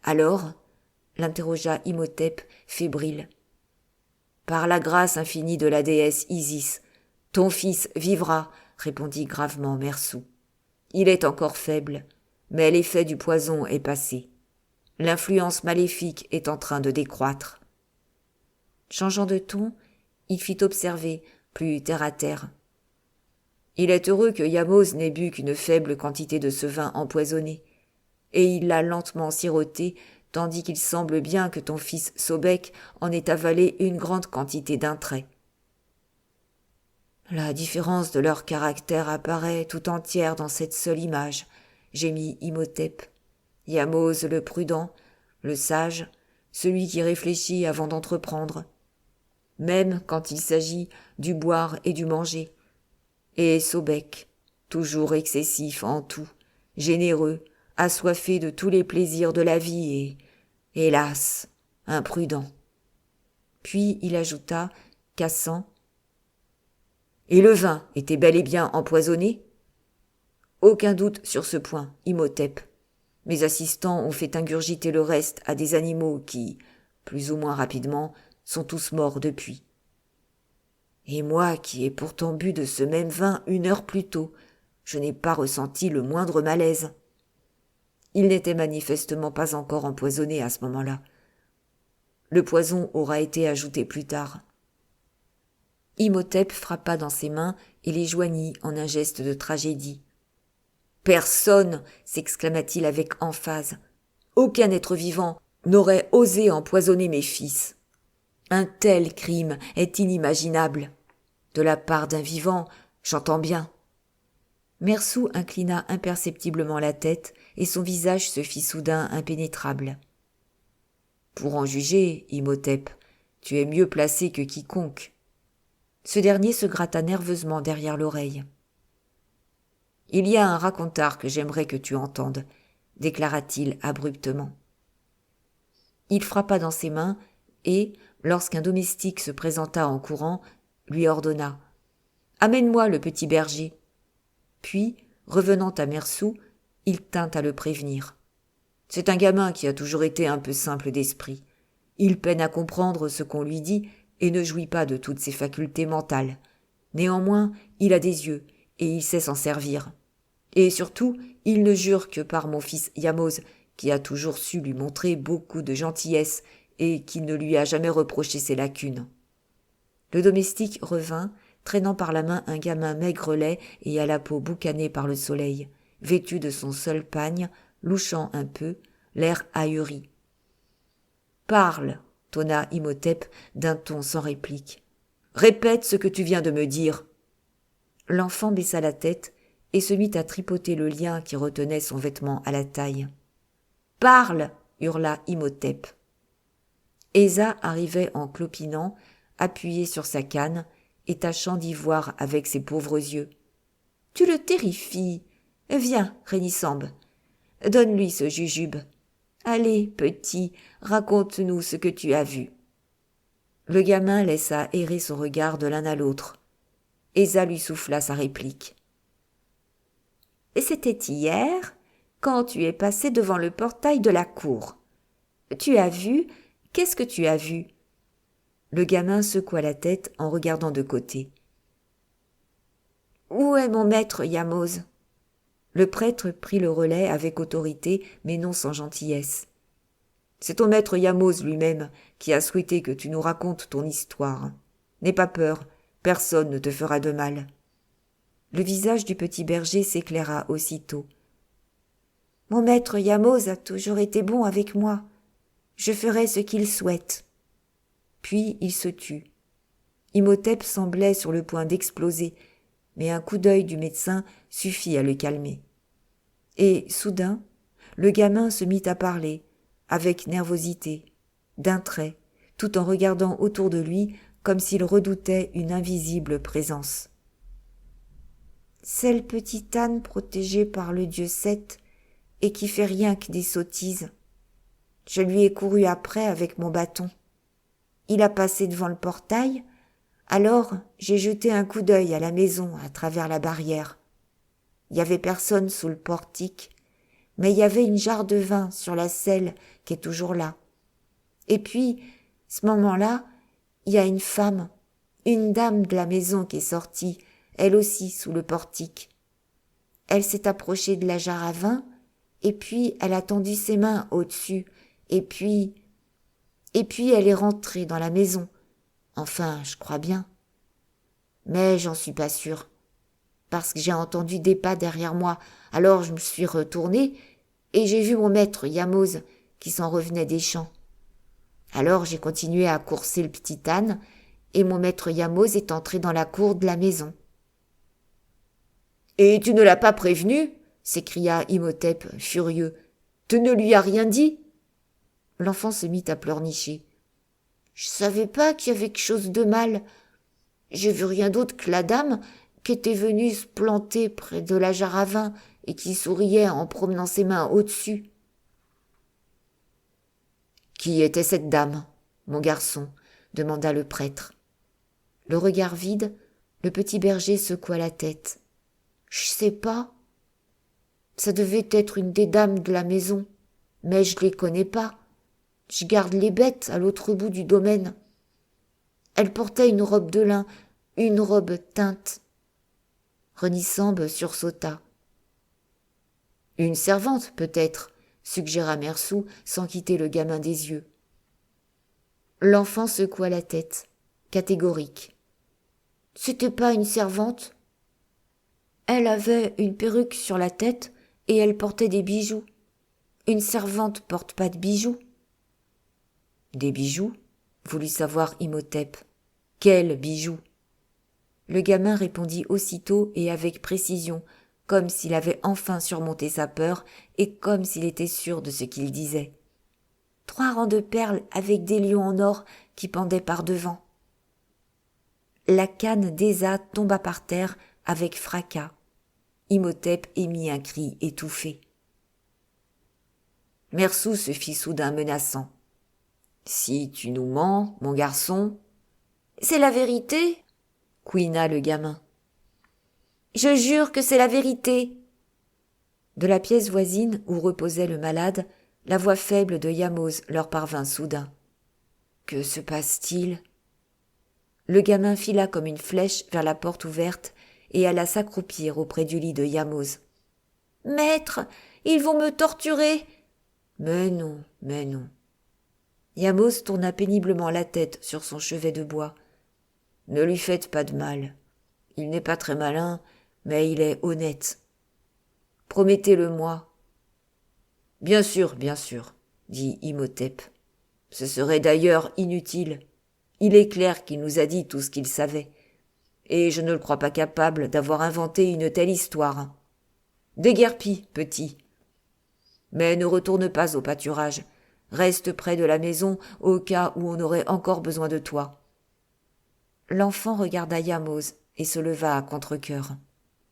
Alors, l'interrogea Imhotep, fébrile. « Par la grâce infinie de la déesse Isis, ton fils vivra, » répondit gravement Mersou. « Il est encore faible, mais l'effet du poison est passé. L'influence maléfique est en train de décroître. » Changeant de ton, il fit observer, plus terre à terre. « Il est heureux que Yamos n'ait bu qu'une faible quantité de ce vin empoisonné, et il l'a lentement siroté, tandis qu'il semble bien que ton fils Sobek en ait avalé une grande quantité d'un trait. La différence de leur caractère apparaît tout entière dans cette seule image, gémit Imhotep. Yamos le prudent, le sage, celui qui réfléchit avant d'entreprendre, même quand il s'agit du boire et du manger. Et Sobek, toujours excessif en tout, généreux, assoiffé de tous les plaisirs de la vie et, hélas, imprudent. Puis il ajouta, cassant, « Et le vin était bel et bien empoisonné ?» Aucun doute sur ce point, Imhotep. Mes assistants ont fait ingurgiter le reste à des animaux qui, plus ou moins rapidement, sont tous morts depuis. Et moi, qui ai pourtant bu de ce même vin 1 heure plus tôt, je n'ai pas ressenti le moindre malaise. Il n'était manifestement pas encore empoisonné à ce moment-là. Le poison aura été ajouté plus tard. Imhotep frappa dans ses mains et les joignit en un geste de tragédie. « Personne, s'exclama-t-il avec emphase, aucun être vivant n'aurait osé empoisonner mes fils. Un tel crime est inimaginable. De la part d'un vivant, j'entends bien. » Mersou inclina imperceptiblement la tête et son visage se fit soudain impénétrable. « Pour en juger, Imhotep, tu es mieux placé que quiconque. » Ce dernier se gratta nerveusement derrière l'oreille. « Il y a un racontard que j'aimerais que tu entendes, » déclara-t-il abruptement. Il frappa dans ses mains et, lorsqu'un domestique se présenta en courant, lui ordonna « Amène-moi le petit berger !» Puis, revenant à Mersou, il tint à le prévenir. « C'est un gamin qui a toujours été un peu simple d'esprit. Il peine à comprendre ce qu'on lui dit et ne jouit pas de toutes ses facultés mentales. Néanmoins, il a des yeux et il sait s'en servir. Et surtout, il ne jure que par mon fils Yamoz, qui a toujours su lui montrer beaucoup de gentillesse et qui ne lui a jamais reproché ses lacunes. » Le domestique revint, traînant par la main un gamin maigrelet et à la peau boucanée par le soleil, vêtu de son seul pagne, louchant un peu, l'air ahuri. « Parle !» tonna Imhotep d'un ton sans réplique. « Répète ce que tu viens de me dire. » L'enfant baissa la tête et se mit à tripoter le lien qui retenait son vêtement à la taille. « Parle !» hurla Imhotep. Esa arrivait en clopinant, appuyé sur sa canne, et tâchant d'y voir avec ses pauvres yeux. « Tu le terrifies. Viens, Rénisambe, donne-lui ce jujube. Allez, petit, raconte-nous ce que tu as vu. » Le gamin laissa errer son regard de l'un à l'autre. Esa lui souffla sa réplique. « C'était hier, quand tu es passé devant le portail de la cour. Tu as vu, qu'est-ce que tu as vu ?» Le gamin secoua la tête en regardant de côté. « Où est mon maître Yamoz ?» Le prêtre prit le relais avec autorité, mais non sans gentillesse. « C'est ton maître Yamoz lui-même qui a souhaité que tu nous racontes ton histoire. N'aie pas peur, personne ne te fera de mal. » Le visage du petit berger s'éclaira aussitôt. « Mon maître Yamoz a toujours été bon avec moi. Je ferai ce qu'il souhaite. » Puis il se tut. Imhotep semblait sur le point d'exploser, mais un coup d'œil du médecin suffit à le calmer. Et, soudain, le gamin se mit à parler, avec nervosité, d'un trait, tout en regardant autour de lui comme s'il redoutait une invisible présence. « C'est le petit âne protégé par le dieu Seth et qui fait rien que des sottises. Je lui ai couru après avec mon bâton. Il a passé devant le portail, alors j'ai jeté un coup d'œil à la maison à travers la barrière. Il y avait personne sous le portique, mais il y avait une jarre de vin sur la selle qui est toujours là. Et puis, ce moment-là, il y a une femme, une dame de la maison qui est sortie, elle aussi sous le portique. Elle s'est approchée de la jarre à vin, et puis elle a tendu ses mains au-dessus, et puis elle est rentrée dans la maison. Enfin, je crois bien. Mais j'en suis pas sûre, parce que j'ai entendu des pas derrière moi, alors je me suis retournée, et j'ai vu mon maître Yamoz qui s'en revenait des champs. Alors j'ai continué à courser le petit âne, et mon maître Yamoz est entré dans la cour de la maison. « Et tu ne l'as pas prévenu ?» s'écria Imhotep, furieux. « Tu ne lui as rien dit ?» L'enfant se mit à pleurnicher. « Je savais pas qu'il y avait quelque chose de mal. J'ai vu rien d'autre que la dame qui était venue se planter près de la jarre à vin et qui souriait en promenant ses mains au-dessus. »« Qui était cette dame, mon garçon ?» demanda le prêtre. Le regard vide, le petit berger secoua la tête. « Je sais pas. Ça devait être une des dames de la maison, mais je les connais pas. Je garde les bêtes à l'autre bout du domaine. Elle portait une robe de lin, une robe teinte. » Rénisambe sursauta. « Une servante, peut-être, » suggéra Mersou sans quitter le gamin des yeux. L'enfant secoua la tête, catégorique. « C'était pas une servante. Elle avait une perruque sur la tête et elle portait des bijoux. Une servante porte pas de bijoux. » « Des bijoux ?» voulut savoir Imhotep. « Quels bijoux ?» Le gamin répondit aussitôt et avec précision, comme s'il avait enfin surmonté sa peur et comme s'il était sûr de ce qu'il disait. 3 rangs de perles avec des lions en or qui pendaient par devant. La canne d'Esa tomba par terre avec fracas. Imhotep émit un cri étouffé. Mersou se fit soudain menaçant. « Si tu nous mens, mon garçon… »« C'est la vérité » couina le gamin. « Je jure que c'est la vérité !» De la pièce voisine où reposait le malade, la voix faible de Yamose leur parvint soudain. « Que se passe-t-il » Le gamin fila comme une flèche vers la porte ouverte et alla s'accroupir auprès du lit de Yamose. « Maître, ils vont me torturer !»« Mais non, mais non. » Yamose tourna péniblement la tête sur son chevet de bois. « Ne lui faites pas de mal. Il n'est pas très malin, mais il est honnête. Promettez-le-moi. »« Bien sûr, dit Imhotep. Ce serait d'ailleurs inutile. Il est clair qu'il nous a dit tout ce qu'il savait. Et je ne le crois pas capable d'avoir inventé une telle histoire. Déguerpis, petit. Mais ne retourne pas au pâturage. Reste près de la maison au cas où on aurait encore besoin de toi. » L'enfant regarda Yamose et se leva à contre-cœur.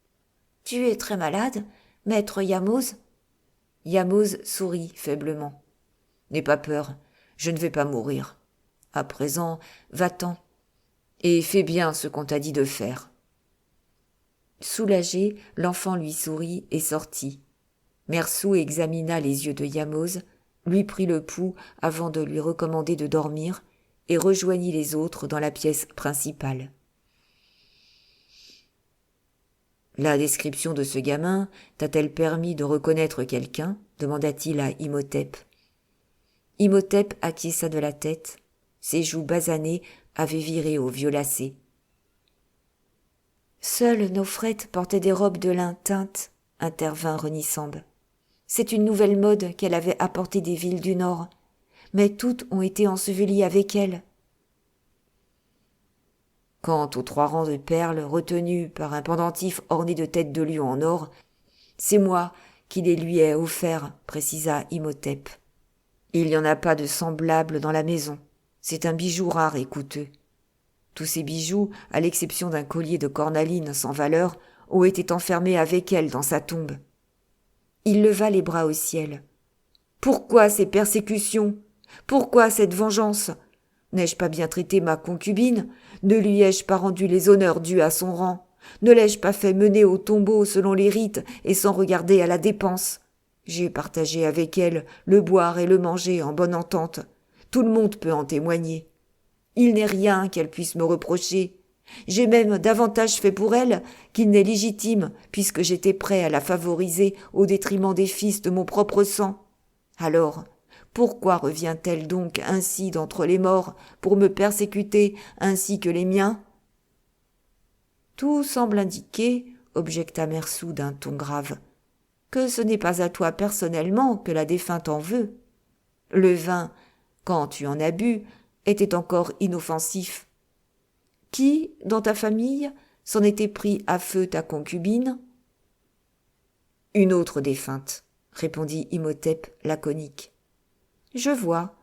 « Tu es très malade, maître Yamose ?» Yamose sourit faiblement. « N'aie pas peur, je ne vais pas mourir. À présent, va-t'en, et fais bien ce qu'on t'a dit de faire. » Soulagé, l'enfant lui sourit et sortit. Mersou examina les yeux de Yamose, lui prit le pouls avant de lui recommander de dormir et rejoignit les autres dans la pièce principale. « La description de ce gamin t'a-t-elle permis de reconnaître quelqu'un ?» demanda-t-il à Imhotep. Imhotep acquiesça de la tête. Ses joues basanées avaient viré au violacé. « Seules nos frettes portaient des robes de lin teintes, » intervint Renisambe. « C'est une nouvelle mode qu'elle avait apportée des villes du Nord, mais toutes ont été ensevelies avec elle. » Quant aux 3 rangs de perles retenus par un pendentif orné de têtes de lion en or, c'est moi qui les lui ai offerts, précisa Imhotep. Il n'y en a pas de semblable dans la maison. C'est un bijou rare et coûteux. Tous ces bijoux, à l'exception d'un collier de cornaline sans valeur, ont été enfermés avec elle dans sa tombe. Il leva les bras au ciel. Pourquoi ces persécutions ? Pourquoi cette vengeance ? N'ai-je pas bien traité ma concubine ? Ne lui ai-je pas rendu les honneurs dus à son rang ? Ne l'ai-je pas fait mener au tombeau selon les rites et sans regarder à la dépense ? J'ai partagé avec elle le boire et le manger en bonne entente. Tout le monde peut en témoigner. Il n'est rien qu'elle puisse me reprocher. J'ai même davantage fait pour elle qu'il n'est légitime, puisque j'étais prêt à la favoriser au détriment des fils de mon propre sang. Alors, pourquoi revient-elle donc ainsi d'entre les morts pour me persécuter ainsi que les miens ? Tout semble indiquer, objecta Mersou d'un ton grave, que ce n'est pas à toi personnellement que la défunte en veut. Le vin, quand tu en as bu, était encore inoffensif. Qui, dans ta famille, s'en était pris à feu ta concubine ? Une autre défunte, répondit Imhotep laconique. Je vois.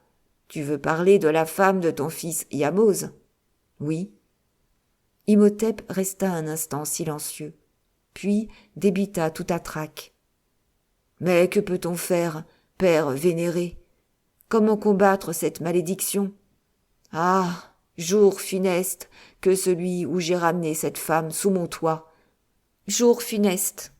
Tu veux parler de la femme de ton fils Yamose ? Oui. Imhotep resta un instant silencieux, puis débita tout à trac. Mais que peut-on faire, père vénéré ? Comment combattre cette malédiction ? Ah, jour funeste que celui où j'ai ramené cette femme sous mon toit. Jour funeste,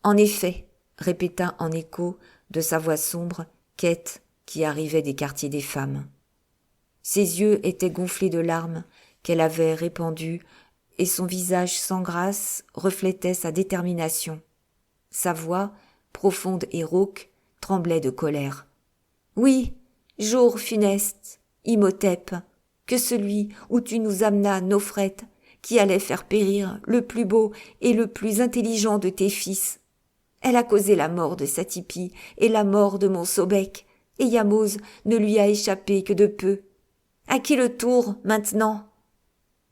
en effet, répéta en écho de sa voix sombre Quête qui arrivait des quartiers des femmes. Ses yeux étaient gonflés de larmes qu'elle avait répandues et son visage sans grâce reflétait sa détermination. Sa voix, profonde et rauque, tremblait de colère. Oui, jour funeste, Imhotep, que celui où tu nous amenas, Nofret, qui allait faire périr le plus beau et le plus intelligent de tes fils. Elle a causé la mort de Satipi et la mort de mon Sobek, et Yamose ne lui a échappé que de peu. À qui le tour, maintenant ?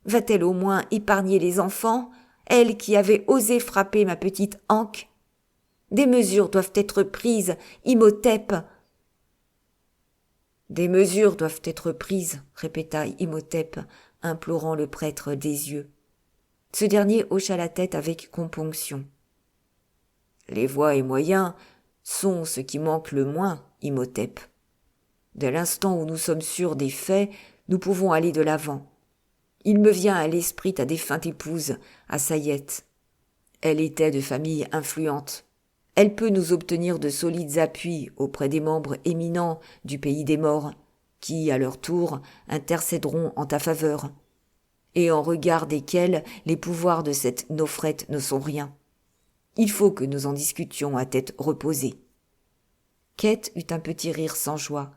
Va-t-elle au moins épargner les enfants, elle qui avait osé frapper ma petite Anque? Des mesures doivent être prises, Imhotep. Des mesures doivent être prises, répéta Imhotep, implorant le prêtre des yeux. Ce dernier hocha la tête avec componction. Les voies et moyens sont ce qui manque le moins, Imhotep. Dès l'instant où nous sommes sûrs des faits, nous pouvons aller de l'avant. Il me vient à l'esprit ta défunte épouse, Assayette. Elle était de famille influente. Elle peut nous obtenir de solides appuis auprès des membres éminents du pays des morts, qui, à leur tour, intercéderont en ta faveur, et en regard desquels les pouvoirs de cette Nofrette ne sont rien. Il faut que nous en discutions à tête reposée. Quête eut un petit rire sans joie.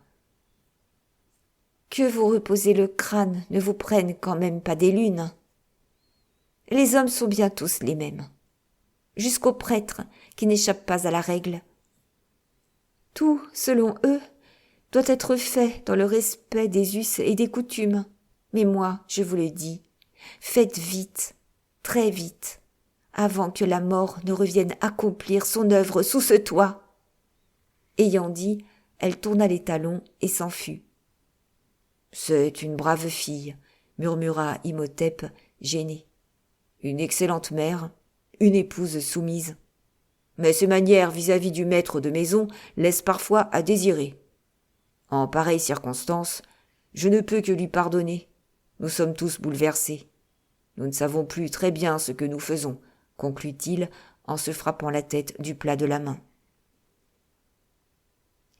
Que vous reposez le crâne ne vous prennent quand même pas des lunes. Les hommes sont bien tous les mêmes, jusqu'aux prêtres qui n'échappent pas à la règle. Tout, selon eux, doit être fait dans le respect des us et des coutumes. Mais moi, je vous le dis, faites vite, très vite, avant que la mort ne revienne accomplir son œuvre sous ce toit. Ayant dit, elle tourna les talons et s'en fut. C'est une brave fille, murmura Imhotep, gêné. Une excellente mère, une épouse soumise. Mais ses manières vis-à-vis du maître de maison laissent parfois à désirer. En pareille circonstance, je ne peux que lui pardonner. Nous sommes tous bouleversés. Nous ne savons plus très bien ce que nous faisons, conclut-il en se frappant la tête du plat de la main.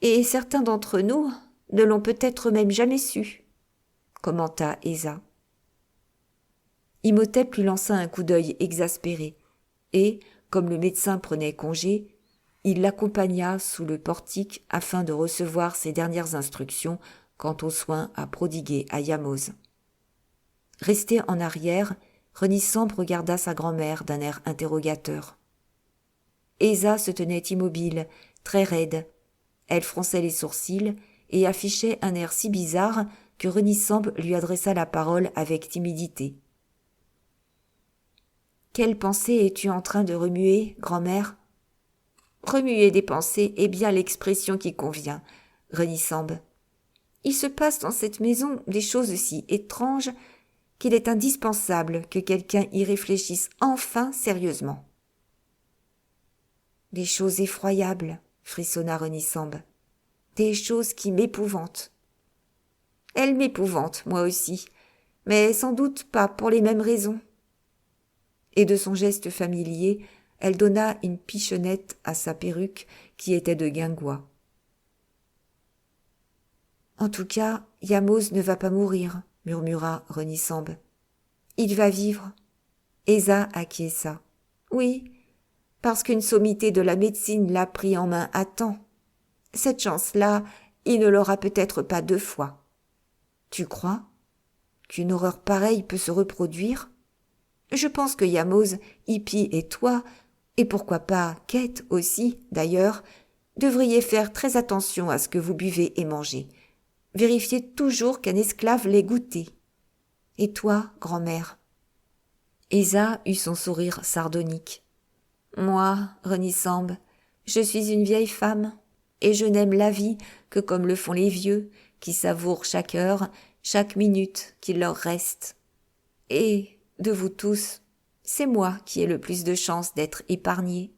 Et certains d'entre nous ne l'ont peut-être même jamais su, commenta Esa. Imhotep lui lança un coup d'œil exaspéré, et, comme le médecin prenait congé, il l'accompagna sous le portique afin de recevoir ses dernières instructions quant aux soins à prodiguer à Yamoz. Resté en arrière, Renisambe regarda sa grand-mère d'un air interrogateur. Esa se tenait immobile, très raide. Elle fronçait les sourcils et affichait un air si bizarre que Renisambe lui adressa la parole avec timidité. « Quelle pensée es-tu en train de remuer, grand-mère ?»« Remuer des pensées est bien l'expression qui convient, Renisambe. Il se passe dans cette maison des choses si étranges qu'il est indispensable que quelqu'un y réfléchisse enfin sérieusement. »« Des choses effroyables, » frissonna Renisambe. « Des choses qui m'épouvantent. »« Elles m'épouvantent, moi aussi, mais sans doute pas pour les mêmes raisons. » Et de son geste familier, elle donna une pichonnette à sa perruque qui était de guingois. « En tout cas, Yamoz ne va pas mourir, » murmura Renisambe. « Il va vivre. » Esa acquiesça. « Oui, parce qu'une sommité de la médecine l'a pris en main à temps. Cette chance-là, il ne l'aura peut-être pas 2 fois. Tu crois qu'une horreur pareille peut se reproduire ? Je pense que Yamoz, Hippie et toi, et pourquoi pas Quête aussi, d'ailleurs, devriez faire très attention à ce que vous buvez et mangez. Vérifiez toujours qu'un esclave l'ait goûté. Et toi, grand-mère ?» Esa eut son sourire sardonique. « Moi, Renisambe, je suis une vieille femme, et je n'aime la vie que comme le font les vieux, qui savourent chaque heure, chaque minute qu'il leur reste. Et, de vous tous, c'est moi qui ai le plus de chances d'être épargnée,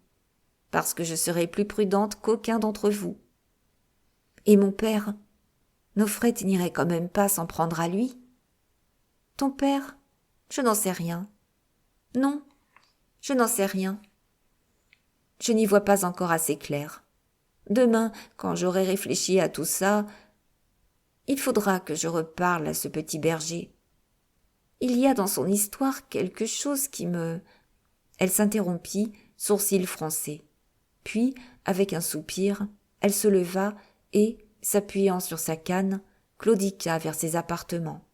parce que je serai plus prudente qu'aucun d'entre vous. Et mon père, Nofrette n'irait quand même pas s'en prendre à lui. Ton père, je n'en sais rien. Non, je n'en sais rien. Je n'y vois pas encore assez clair. Demain, quand j'aurai réfléchi à tout ça, il faudra que je reparle à ce petit berger. Il y a dans son histoire quelque chose qui me... » Elle s'interrompit, sourcils froncés. Puis, avec un soupir, elle se leva et, s'appuyant sur sa canne, claudiqua vers ses appartements.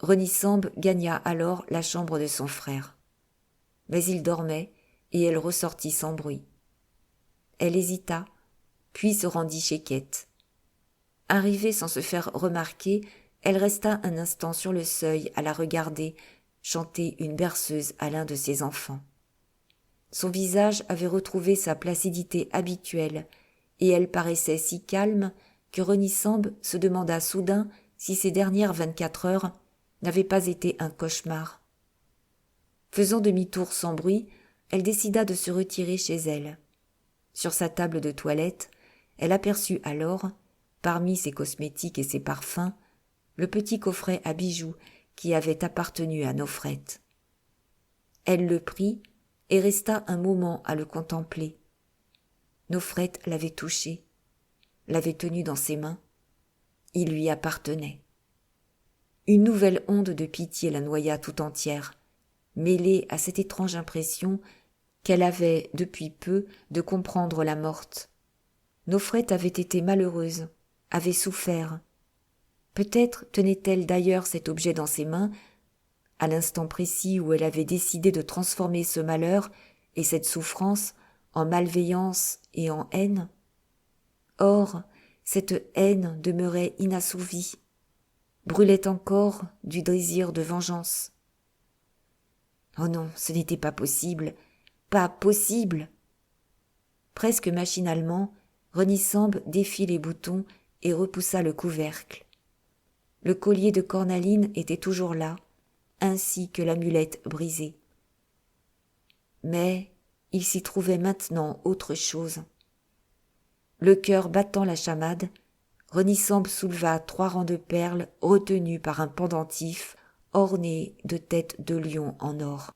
Renisambe gagna alors la chambre de son frère. Mais il dormait et elle ressortit sans bruit. Elle hésita, puis se rendit chez Quête. Arrivée sans se faire remarquer, Elle resta un instant sur le seuil à la regarder chanter une berceuse à l'un de ses enfants. Son visage avait retrouvé sa placidité habituelle, et elle paraissait si calme que Renisambe se demanda soudain si ces dernières 24 heures n'avaient pas été un cauchemar. Faisant demi-tour sans bruit, elle décida de se retirer chez elle. Sur sa table de toilette, elle aperçut alors, parmi ses cosmétiques et ses parfums, le petit coffret à bijoux qui avait appartenu à Nofrette. Elle le prit et resta un moment à le contempler. Nofrette l'avait touché, l'avait tenu dans ses mains. Il lui appartenait. Une nouvelle onde de pitié la noya tout entière, mêlée à cette étrange impression qu'elle avait depuis peu de comprendre la morte. Nofrette avait été malheureuse, avait souffert. Peut-être tenait-elle d'ailleurs cet objet dans ses mains, à l'instant précis où elle avait décidé de transformer ce malheur et cette souffrance en malveillance et en haine. Or, cette haine demeurait inassouvie, brûlait encore du désir de vengeance. Oh non, ce n'était pas possible, pas possible. Presque machinalement, Renisambe défit les boutons et repoussa le couvercle. Le collier de cornaline était toujours là, ainsi que l'amulette brisée. Mais il s'y trouvait maintenant autre chose. Le cœur battant la chamade, Renisambe souleva 3 rangs de perles retenues par un pendentif orné de têtes de lion en or.